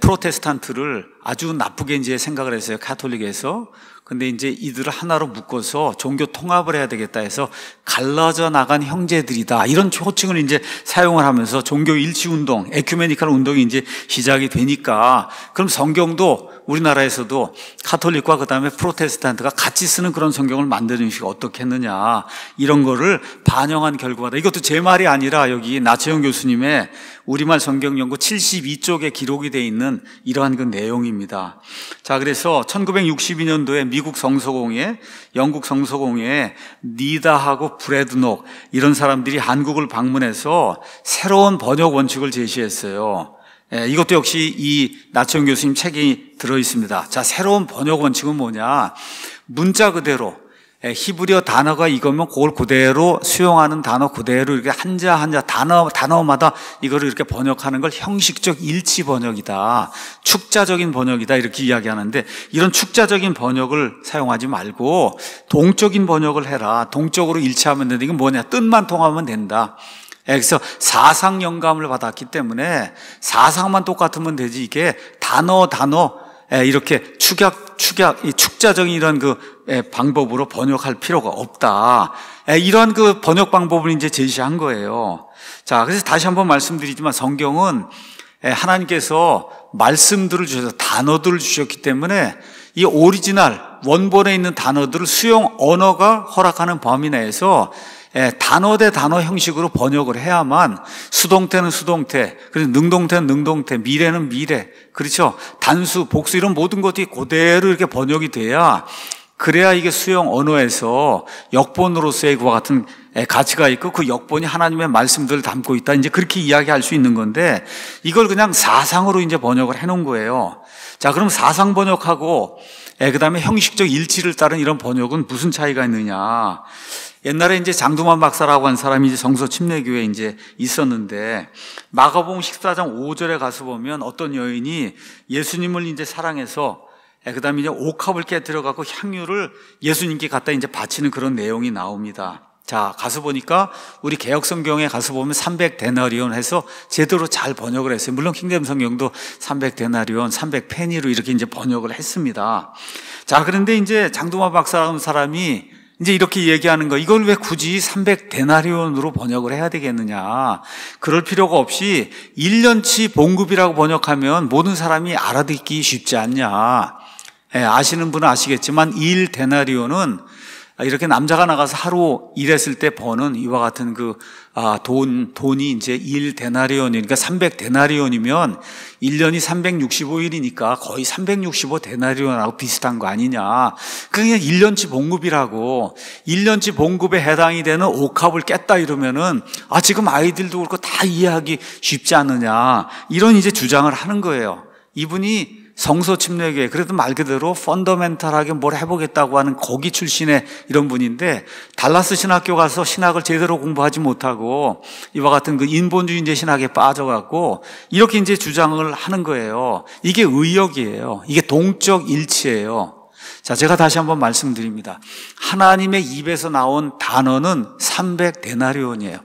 프로테스탄트를 아주 나쁘게 이제 생각을 했어요. 카톨릭에서. 근데 이제 이들을 하나로 묶어서 종교 통합을 해야 되겠다 해서 갈라져 나간 형제들이다. 이런 호칭을 이제 사용을 하면서 종교 일치 운동, 에큐메니컬 운동이 이제 시작이 되니까 그럼 성경도 우리나라에서도 카톨릭과 그다음에 프로테스탄트가 같이 쓰는 그런 성경을 만드는 것이 어떻겠느냐. 이런 거를 반영한 결과다. 이것도 제 말이 아니라 여기 나채영 교수님의 우리말 성경 연구 72쪽에 기록이 되어 있는 이러한 그 내용입니다. 자, 그래서 1962년도에 미국 성서공회, 영국 성서공회, 니다하고 브래드녹 이런 사람들이 한국을 방문해서 새로운 번역 원칙을 제시했어요. 이것도 역시 이 나채영 교수님 책이 들어있습니다. 자, 새로운 번역 원칙은 뭐냐? 문자 그대로 히브리어 단어가 이거면 그걸 그대로 수용하는 단어 그대로 이렇게 한자 한자 단어마다 이거를 이렇게 번역하는 걸 형식적 일치 번역이다. 축자적인 번역이다. 이렇게 이야기하는데 이런 축자적인 번역을 사용하지 말고 동적인 번역을 해라. 동적으로 일치하면 된다. 이건 뭐냐? 뜻만 통하면 된다. 그래서 사상 영감을 받았기 때문에 사상만 똑같으면 되지 이게 단어 이렇게 축자적인 이런 그 방법으로 번역할 필요가 없다. 이런 그 번역 방법을 이제 제시한 거예요. 자, 그래서 다시 한번 말씀드리지만 성경은 하나님께서 말씀들을 주셔서 단어들을 주셨기 때문에 이 오리지널 원본에 있는 단어들을 수용 언어가 허락하는 범위 내에서 단어 대 단어 형식으로 번역을 해야만 수동태는 수동태, 그래서 능동태는 능동태, 미래는 미래, 그렇죠? 단수, 복수 이런 모든 것들이 그대로 이렇게 번역이 돼야 그래야 이게 수용 언어에서 역본으로서의 그와 같은 가치가 있고 그 역본이 하나님의 말씀들을 담고 있다. 이제 그렇게 이야기할 수 있는 건데 이걸 그냥 사상으로 이제 번역을 해놓은 거예요. 자, 그럼 사상 번역하고 그다음에 형식적 일치를 따른 이런 번역은 무슨 차이가 있느냐? 옛날에 이제 장두만 박사라고 한 사람이 이제 성서 침례교회에 이제 있었는데 마가복음 14장 5절에 가서 보면 어떤 여인이 예수님을 이제 사랑해서 그다음에 이제 옥합을 깨뜨려 갖고 향유를 예수님께 갖다 이제 바치는 그런 내용이 나옵니다. 자, 가서 보니까 우리 개역성경에 가서 보면 300데나리온 해서 제대로 잘 번역을 했어요. 물론 킹제임 성경도 300데나리온, 300페니로 이렇게 이제 번역을 했습니다. 자, 그런데 이제 장두만 박사라는 사람이 이제 이렇게 얘기하는 거, 이걸 왜 굳이 300데나리온으로 번역을 해야 되겠느냐. 그럴 필요가 없이 1년치 봉급이라고 번역하면 모든 사람이 알아듣기 쉽지 않냐. 아시는 분은 아시겠지만 1데나리온은 이렇게 남자가 나가서 하루 일했을 때 버는 이와 같은 돈이 이제 1데나리온이니까 300데나리온이면 1년이 365일이니까 거의 365데나리온하고 비슷한 거 아니냐. 그냥 1년치 봉급이라고 1년치 봉급에 해당이 되는 옥합을 깼다 이러면은 지금 아이들도 그렇고 다 이해하기 쉽지 않느냐. 이런 이제 주장을 하는 거예요. 이분이 성서 침례교회, 그래도 말 그대로 펀더멘탈하게 뭘 해보겠다고 하는 거기 출신의 이런 분인데 달라스 신학교 가서 신학을 제대로 공부하지 못하고 이와 같은 그 인본주의제 신학에 빠져갖고 이렇게 이제 주장을 하는 거예요. 이게 의역이에요. 이게 동적 일치예요. 자, 제가 다시 한번 말씀드립니다. 하나님의 입에서 나온 단어는 300데나리온이에요.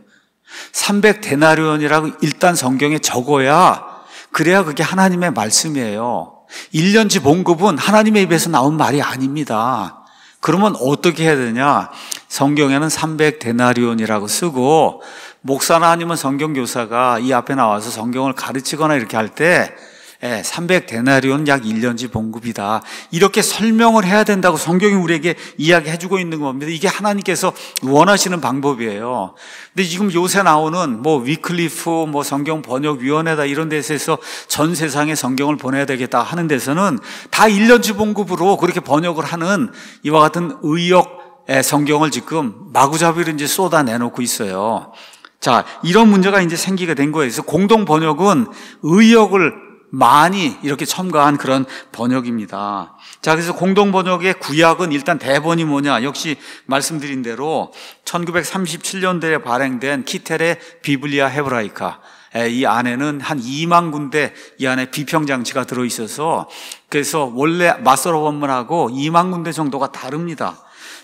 300데나리온이라고 일단 성경에 적어야 그래야 그게 하나님의 말씀이에요. 1년치 봉급은 하나님의 입에서 나온 말이 아닙니다. 그러면 어떻게 해야 되냐? 성경에는 300데나리온이라고 쓰고 목사나 아니면 성경교사가 이 앞에 나와서 성경을 가르치거나 이렇게 할 때 300데나리온 약 1년치 봉급이다. 이렇게 설명을 해야 된다고 성경이 우리에게 이야기해주고 있는 겁니다. 이게 하나님께서 원하시는 방법이에요. 근데 지금 요새 나오는 위클리프 성경 번역위원회다 이런 데서 전 세상에 성경을 보내야 되겠다 하는 데서는 다 1년치 봉급으로 그렇게 번역을 하는 이와 같은 의역 성경을 지금 마구잡이로 이제 쏟아내놓고 있어요. 자, 이런 문제가 이제 생기게 된 거예요. 그래서 공동 번역은 의역을 많이 이렇게 첨가한 그런 번역입니다. 자, 그래서 공동 번역의 구약은 일단 대본이 뭐냐? 역시 말씀드린 대로 1937년도에 발행된 키텔의 비블리아 헤브라이카. 이 안에는 한 2만 군데 이 안에 비평장치가 들어있어서 그래서 원래 마서로 원문하고 2만 군데 정도가 다릅니다.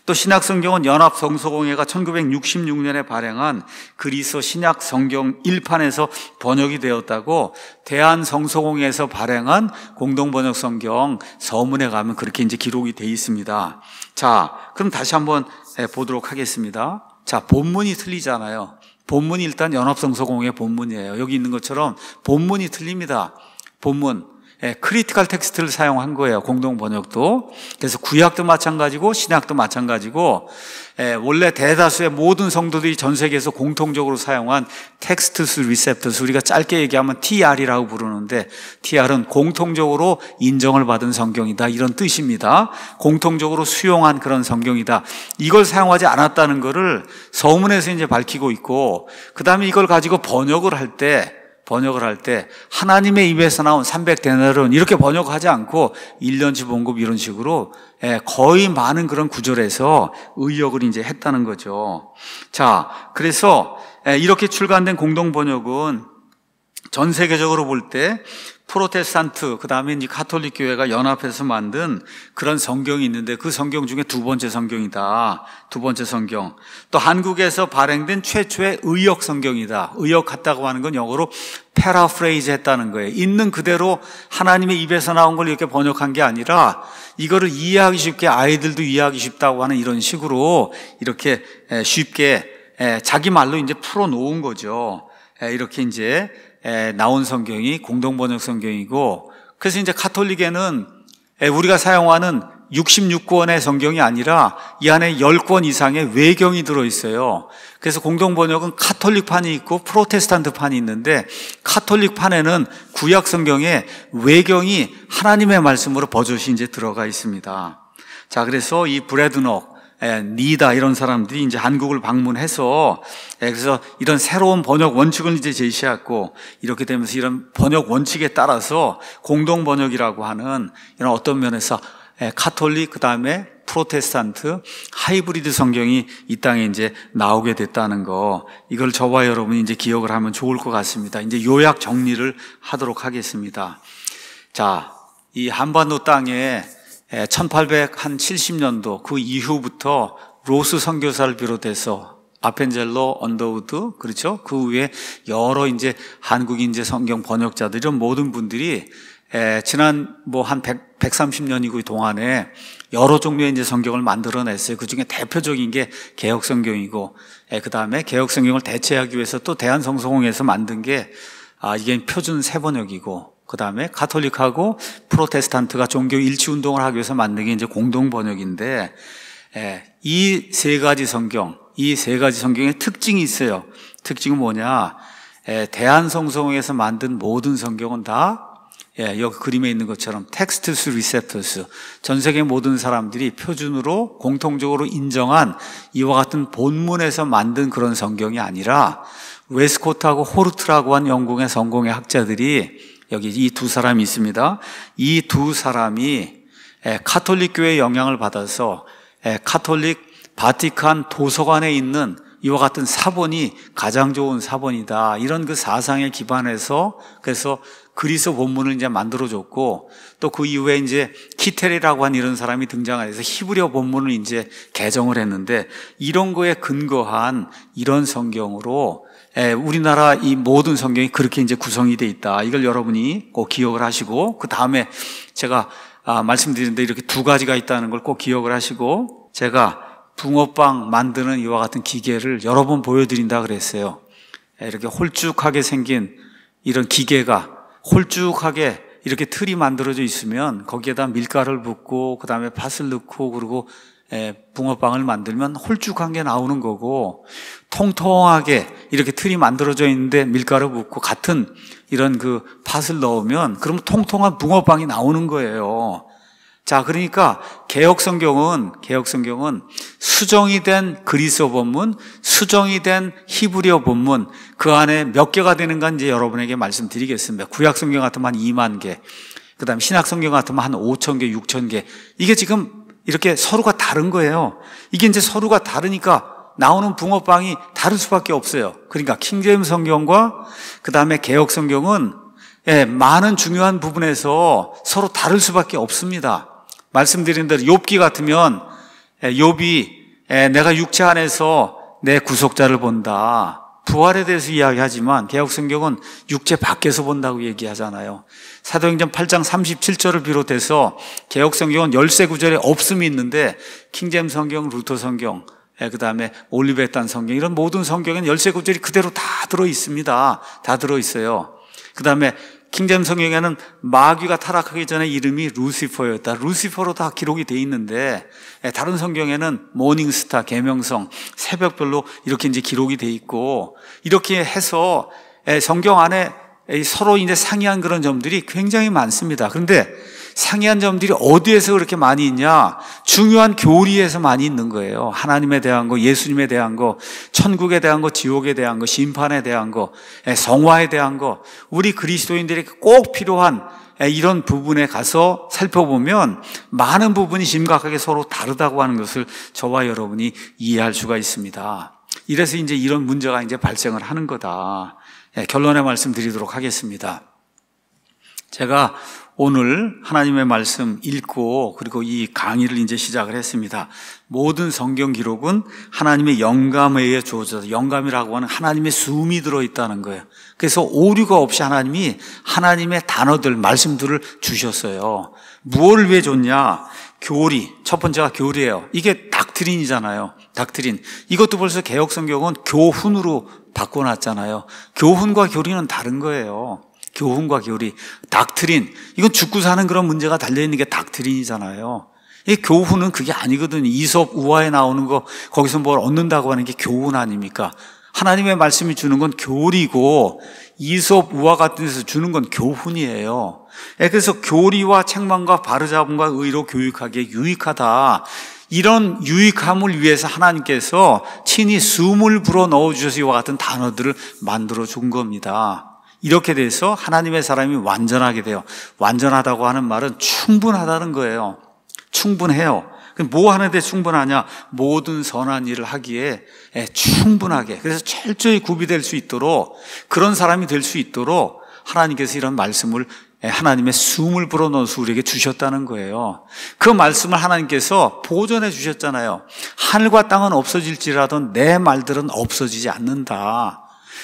또 신약성경은 연합성서공회가 1966년에 발행한 그리스 신약성경 1판에서 번역이 되었다고 대한성서공회에서 발행한 공동번역성경 서문에 가면 그렇게 이제 기록이 되어 있습니다. 자, 그럼 다시 한번 보도록 하겠습니다. 자, 본문이 틀리잖아요. 본문이 일단 연합성서공회 본문이에요. 여기 있는 것처럼 본문이 틀립니다. 본문. 크리티컬 텍스트를 사용한 거예요. 공동 번역도. 그래서 구약도 마찬가지고 신약도 마찬가지고 원래 대다수의 모든 성도들이 전 세계에서 공통적으로 사용한 텍스트스 리셉터스, 우리가 짧게 얘기하면 TR이라고 부르는데 TR은 공통적으로 인정을 받은 성경이다, 이런 뜻입니다. 공통적으로 수용한 그런 성경이다. 이걸 사용하지 않았다는 것을 서문에서 이제 밝히고 있고, 그 다음에 이걸 가지고 번역을 할 때 하나님의 입에서 나온 300데나리온 이렇게 번역하지 않고 1년치 봉급 이런 식으로 거의 많은 그런 구절에서 의역을 이제 했다는 거죠. 자, 그래서 이렇게 출간된 공동 번역은 전 세계적으로 볼 때 프로테스탄트, 그 다음에 이제 가톨릭 교회가 연합해서 만든 그런 성경이 있는데 그 성경 중에 두 번째 성경이다. 두 번째 성경. 또 한국에서 발행된 최초의 의역 성경이다. 의역했다고 하는 건 영어로 패러프레이즈 했다는 거예요. 있는 그대로 하나님의 입에서 나온 걸 이렇게 번역한 게 아니라 이거를 이해하기 쉽게, 아이들도 이해하기 쉽다고 하는 이런 식으로 이렇게 쉽게 자기 말로 이제 풀어놓은 거죠. 이렇게 이제 나온 성경이 공동번역 성경이고, 그래서 이제 가톨릭에는 우리가 사용하는 66권의 성경이 아니라 이 안에 10권 이상의 외경이 들어있어요. 그래서 공동번역은 가톨릭판이 있고 프로테스탄트판이 있는데, 가톨릭판에는 구약 성경에 외경이 하나님의 말씀으로 버젓이 이제 들어가 있습니다. 자, 그래서 이 브래드녹, 니다 이런 사람들이 이제 한국을 방문해서 그래서 이런 새로운 번역 원칙을 이제 제시했고, 이렇게 되면서 이런 번역 원칙에 따라서 공동 번역이라고 하는 이런 어떤 면에서 가톨릭, 그 다음에 프로테스탄트 하이브리드 성경이 이 땅에 이제 나오게 됐다는 거, 이걸 저와 여러분이 이제 기억을 하면 좋을 것 같습니다. 이제 요약 정리를 하도록 하겠습니다. 자, 이 한반도 땅에 1870년도 그 이후부터 로스 선교사를 비롯해서 아펜젤로, 언더우드, 그렇죠? 그 외에 여러 이제 한국인 이제 성경 번역자들, 이런 모든 분들이 지난 한 130년이고 동안에 여러 종류의 이제 성경을 만들어냈어요. 그 중에 대표적인 게 개혁 성경이고, 그 다음에 개혁 성경을 대체하기 위해서 또 대한성서공회에서 만든 게 이게 표준 세번역이고, 그 다음에 가톨릭하고 프로테스탄트가 종교 일치 운동을 하기 위해서 만든 게 이제 공동 번역인데, 이 세 가지 성경의 특징이 있어요. 특징은 뭐냐? 대한성서공회에서 만든 모든 성경은 다 여기 그림에 있는 것처럼 텍스트스 리셉터스, 전 세계 모든 사람들이 표준으로 공통적으로 인정한 이와 같은 본문에서 만든 그런 성경이 아니라, 웨스코트하고 호르트라고 한 영국의 성공의 학자들이, 여기 이 두 사람이 있습니다. 이 두 사람이 가톨릭 교회의 영향을 받아서 가톨릭 바티칸 도서관에 있는 이와 같은 사본이 가장 좋은 사본이다, 이런 그 사상에 기반해서 그래서 그리스 본문을 이제 만들어줬고, 또 그 이후에 이제 키텔이라고 한 이런 사람이 등장해서 히브리어 본문을 이제 개정을 했는데, 이런 거에 근거한 이런 성경으로 우리나라 이 모든 성경이 그렇게 이제 구성이 돼 있다. 이걸 여러분이 꼭 기억을 하시고, 그 다음에 제가 말씀드리는데 이렇게 두 가지가 있다는 걸 꼭 기억을 하시고, 제가 붕어빵 만드는 이와 같은 기계를 여러 번 보여드린다 그랬어요. 이렇게 홀쭉하게 생긴 이런 기계가 홀쭉하게 이렇게 틀이 만들어져 있으면 거기에다 밀가루를 붓고 그 다음에 팥을 넣고 그리고 붕어빵을 만들면 홀쭉한 게 나오는 거고, 통통하게 이렇게 틀이 만들어져 있는데 밀가루 붓고 같은 이런 그 팥을 넣으면 그러면 통통한 붕어빵이 나오는 거예요. 자, 그러니까 개혁 성경은 수정이 된 그리스어 본문, 수정이 된 히브리어 본문, 그 안에 몇 개가 되는가 이제 여러분에게 말씀드리겠습니다. 구약 성경 같으면 한 2만 개, 그 다음에 신약 성경 같으면 한 5천 개, 6천 개. 이게 지금 이렇게 서로가 다른 거예요. 이게 이제 서로가 다르니까 나오는 붕어빵이 다를 수밖에 없어요. 그러니까 킹제임스 성경과 그 다음에 개혁 성경은 많은 중요한 부분에서 서로 다를 수밖에 없습니다. 말씀드린 대로 욥기 같으면 욥이 내가 육체 안에서 내 구속자를 본다. 부활에 대해서 이야기하지만 개혁 성경은 육체 밖에서 본다고 얘기하잖아요. 사도행전 8장 37절을 비롯해서 개혁 성경은 열세 구절에 없음이 있는데 킹제임스 성경, 루터 성경, 그 다음에 올리베탄 성경 이런 모든 성경에는 열세 구절이 그대로 다 들어 있습니다. 다 들어 있어요. 그 다음에 킹제임스 성경에는 마귀가 타락하기 전에 이름이 루시퍼였다. 루시퍼로 다 기록이 돼 있는데 다른 성경에는 모닝스타, 계명성, 새벽별로 이렇게 이제 기록이 돼 있고 이렇게 해서 성경 안에 서로 이제 상이한 그런 점들이 굉장히 많습니다. 그런데 상이한 점들이 어디에서 그렇게 많이 있냐? 중요한 교리에서 많이 있는 거예요. 하나님에 대한 거, 예수님에 대한 거, 천국에 대한 거, 지옥에 대한 거, 심판에 대한 거, 성화에 대한 거, 우리 그리스도인들에게 꼭 필요한 이런 부분에 가서 살펴보면 많은 부분이 심각하게 서로 다르다고 하는 것을 저와 여러분이 이해할 수가 있습니다. 이래서 이제 이런 문제가 이제 발생을 하는 거다. 결론의 말씀 드리도록 하겠습니다. 제가 오늘 하나님의 말씀 읽고 그리고 이 강의를 이제 시작을 했습니다. 모든 성경 기록은 하나님의 영감에 의해 주어져서 영감이라고 하는 하나님의 숨이 들어있다는 거예요. 그래서 오류가 없이 하나님이 하나님의 단어들, 말씀들을 주셨어요. 무엇을 위해 줬냐? 교리. 첫 번째가 교리예요. 이게 닥트린이잖아요. 닥트린. 이것도 벌써 개혁 성경은 교훈으로 바꿔놨잖아요. 교훈과 교리는 다른 거예요. 교훈과 교리, 닥트린. 이건 죽고 사는 그런 문제가 달려있는 게 닥트린이잖아요. 이 교훈은 그게 아니거든요. 이솝 우화에 나오는 거 거기서 뭘 얻는다고 하는 게 교훈 아닙니까? 하나님의 말씀이 주는 건 교리고 이솝 우화 같은 데서 주는 건 교훈이에요. 그래서 교리와 책망과 바르잡음과 의로 교육하기에 유익하다. 이런 유익함을 위해서 하나님께서 친히 숨을 불어 넣어주셔서 이와 같은 단어들을 만들어 준 겁니다. 이렇게 돼서 하나님의 사람이 완전하게 돼요. 완전하다고 하는 말은 충분하다는 거예요. 충분해요. 뭐 하는데 충분하냐? 모든 선한 일을 하기에 충분하게. 그래서 철저히 구비될 수 있도록 그런 사람이 될 수 있도록 하나님께서 이런 말씀을 하나님의 숨을 불어넣어서 우리에게 주셨다는 거예요. 그 말씀을 하나님께서 보존해 주셨잖아요. 하늘과 땅은 없어질지라도 내 말들은 없어지지 않는다.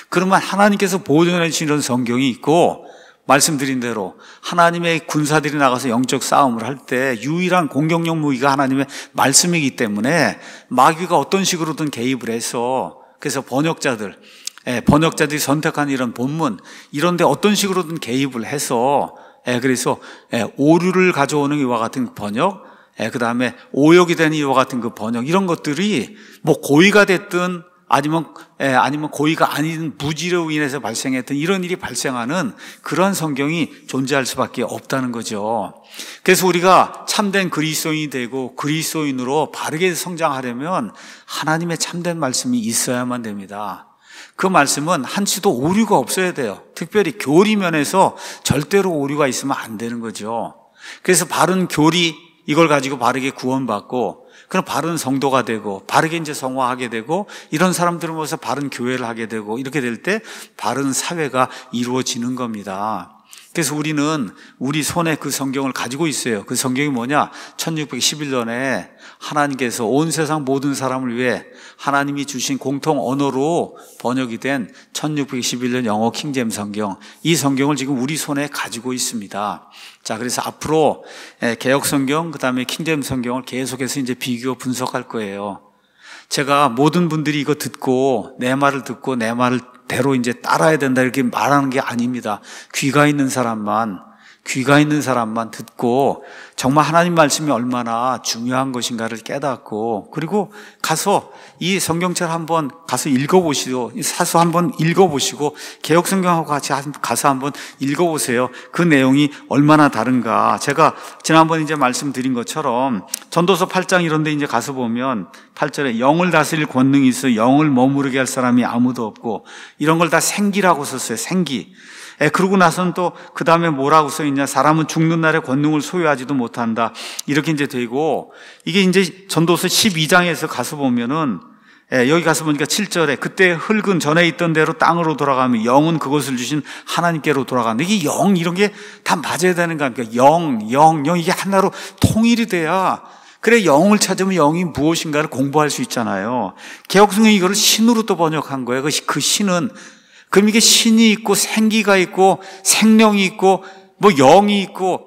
그러면 하나님께서 보존해 주시는 성경이 있고 말씀드린 대로 하나님의 군사들이 나가서 영적 싸움을 할 때 유일한 공격용 무기가 하나님의 말씀이기 때문에 마귀가 어떤 식으로든 개입을 해서 그래서 번역자들이 선택한 이런 본문 이런 데 어떤 식으로든 개입을 해서 그래서 오류를 가져오는 이와 같은 번역 그 다음에 오역이 되는 이와 같은 그 번역 이런 것들이 뭐 고의가 됐든 아니면 고의가 아닌 무지로 인해서 발생했던 이런 일이 발생하는 그런 성경이 존재할 수밖에 없다는 거죠. 그래서 우리가 참된 그리스도인이 되고 그리스도인으로 바르게 성장하려면 하나님의 참된 말씀이 있어야만 됩니다. 그 말씀은 한치도 오류가 없어야 돼요. 특별히 교리 면에서 절대로 오류가 있으면 안 되는 거죠. 그래서 바른 교리 이걸 가지고 바르게 구원받고 그럼 바른 성도가 되고 바르게 이제 성화하게 되고 이런 사람들을 모아서 바른 교회를 하게 되고 이렇게 될 때 바른 사회가 이루어지는 겁니다. 그래서 우리는 우리 손에 그 성경을 가지고 있어요. 그 성경이 뭐냐? 1611년에 하나님께서 온 세상 모든 사람을 위해 하나님이 주신 공통 언어로 번역이 된 1611년 영어 킹제임스 성경. 이 성경을 지금 우리 손에 가지고 있습니다. 자, 그래서 앞으로 개혁 성경, 그 다음에 킹제임스 성경을 계속해서 이제 비교 분석할 거예요. 제가 모든 분들이 이거 듣고 내 말을 듣고 내 말을 대로 이제 따라야 된다 이렇게 말하는 게 아닙니다. 귀가 있는 사람만 듣고 정말 하나님 말씀이 얼마나 중요한 것인가를 깨닫고, 그리고 가서 이 성경책을 한번 가서 읽어보시고, 사서 한번 읽어보시고, 개혁성경하고 같이 가서 한번 읽어보세요. 그 내용이 얼마나 다른가. 제가 지난번 이제 말씀드린 것처럼 전도서 8장 이런 데 이제 가서 보면 8절에 영을 다스릴 권능이 있어 영을 머무르게 할 사람이 아무도 없고, 이런 걸 다 생기라고 썼어요. 생기. 그러고 나서는 또 그 다음에 뭐라고 써있냐, 사람은 죽는 날에 권능을 소유하지도 못한다, 이렇게 이제 되고, 이게 이제 전도서 12장에서 가서 보면은 여기 가서 보니까 7절에 그때 흙은 전에 있던 대로 땅으로 돌아가며 영은 그것을 주신 하나님께로 돌아간다. 이게 영 이런 게 다 맞아야 되는 거야. 그러니까 영 이게 하나로 통일이 돼야, 그래 영을 찾으면 영이 무엇인가를 공부할 수 있잖아요. 개혁성경이 이거를 신으로 또 번역한 거예요. 그 신은, 그럼 이게 신이 있고 생기가 있고 생명이 있고 뭐 영이 있고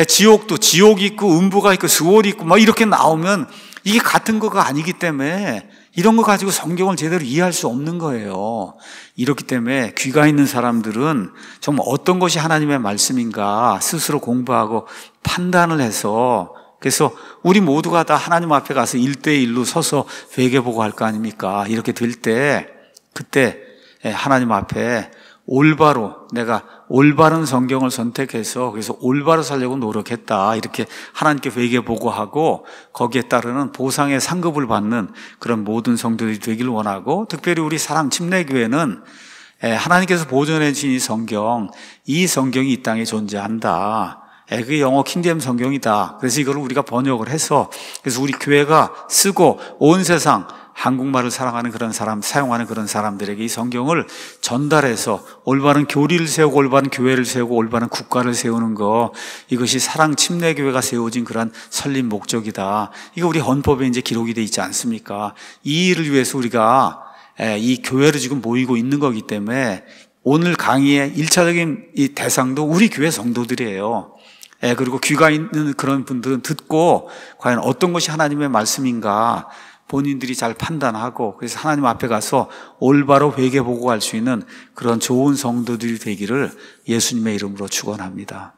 지옥이 있고 음부가 있고 수월이 있고 막 이렇게 나오면 이게 같은 거가 아니기 때문에 이런 거 가지고 성경을 제대로 이해할 수 없는 거예요. 이렇기 때문에 귀가 있는 사람들은 정말 어떤 것이 하나님의 말씀인가 스스로 공부하고 판단을 해서, 그래서 우리 모두가 다 하나님 앞에 가서 1대1로 서서 회개보고 할 거 아닙니까? 이렇게 될 때, 그때 하나님 앞에 내가 올바른 성경을 선택해서 그래서 올바로 살려고 노력했다, 이렇게 하나님께 회개보고하고 거기에 따르는 보상의 상급을 받는 그런 모든 성도들이 되길 원하고, 특별히 우리 사랑 침례교회는 하나님께서 보존해 주신 이 성경이 이 땅에 존재한다. 그게 영어 킹제임스 성경이다. 그래서 이걸 우리가 번역을 해서, 그래서 우리 교회가 쓰고 온 세상 한국말을 사랑하는 그런 사용하는 그런 사람들에게 이 성경을 전달해서 올바른 교리를 세우고 올바른 교회를 세우고 올바른 국가를 세우는 거, 이것이 사랑 침례교회가 세워진 그런 설립 목적이다. 이거 우리 헌법에 이제 기록이 돼 있지 않습니까? 이 일을 위해서 우리가 이 교회를 지금 모이고 있는 거기 때문에 오늘 강의의 1차적인 이 대상도 우리 교회 성도들이에요. 그리고 귀가 있는 그런 분들은 듣고 과연 어떤 것이 하나님의 말씀인가 본인들이 잘 판단하고, 그래서 하나님 앞에 가서 올바로 회개보고 갈 수 있는 그런 좋은 성도들이 되기를 예수님의 이름으로 축원합니다.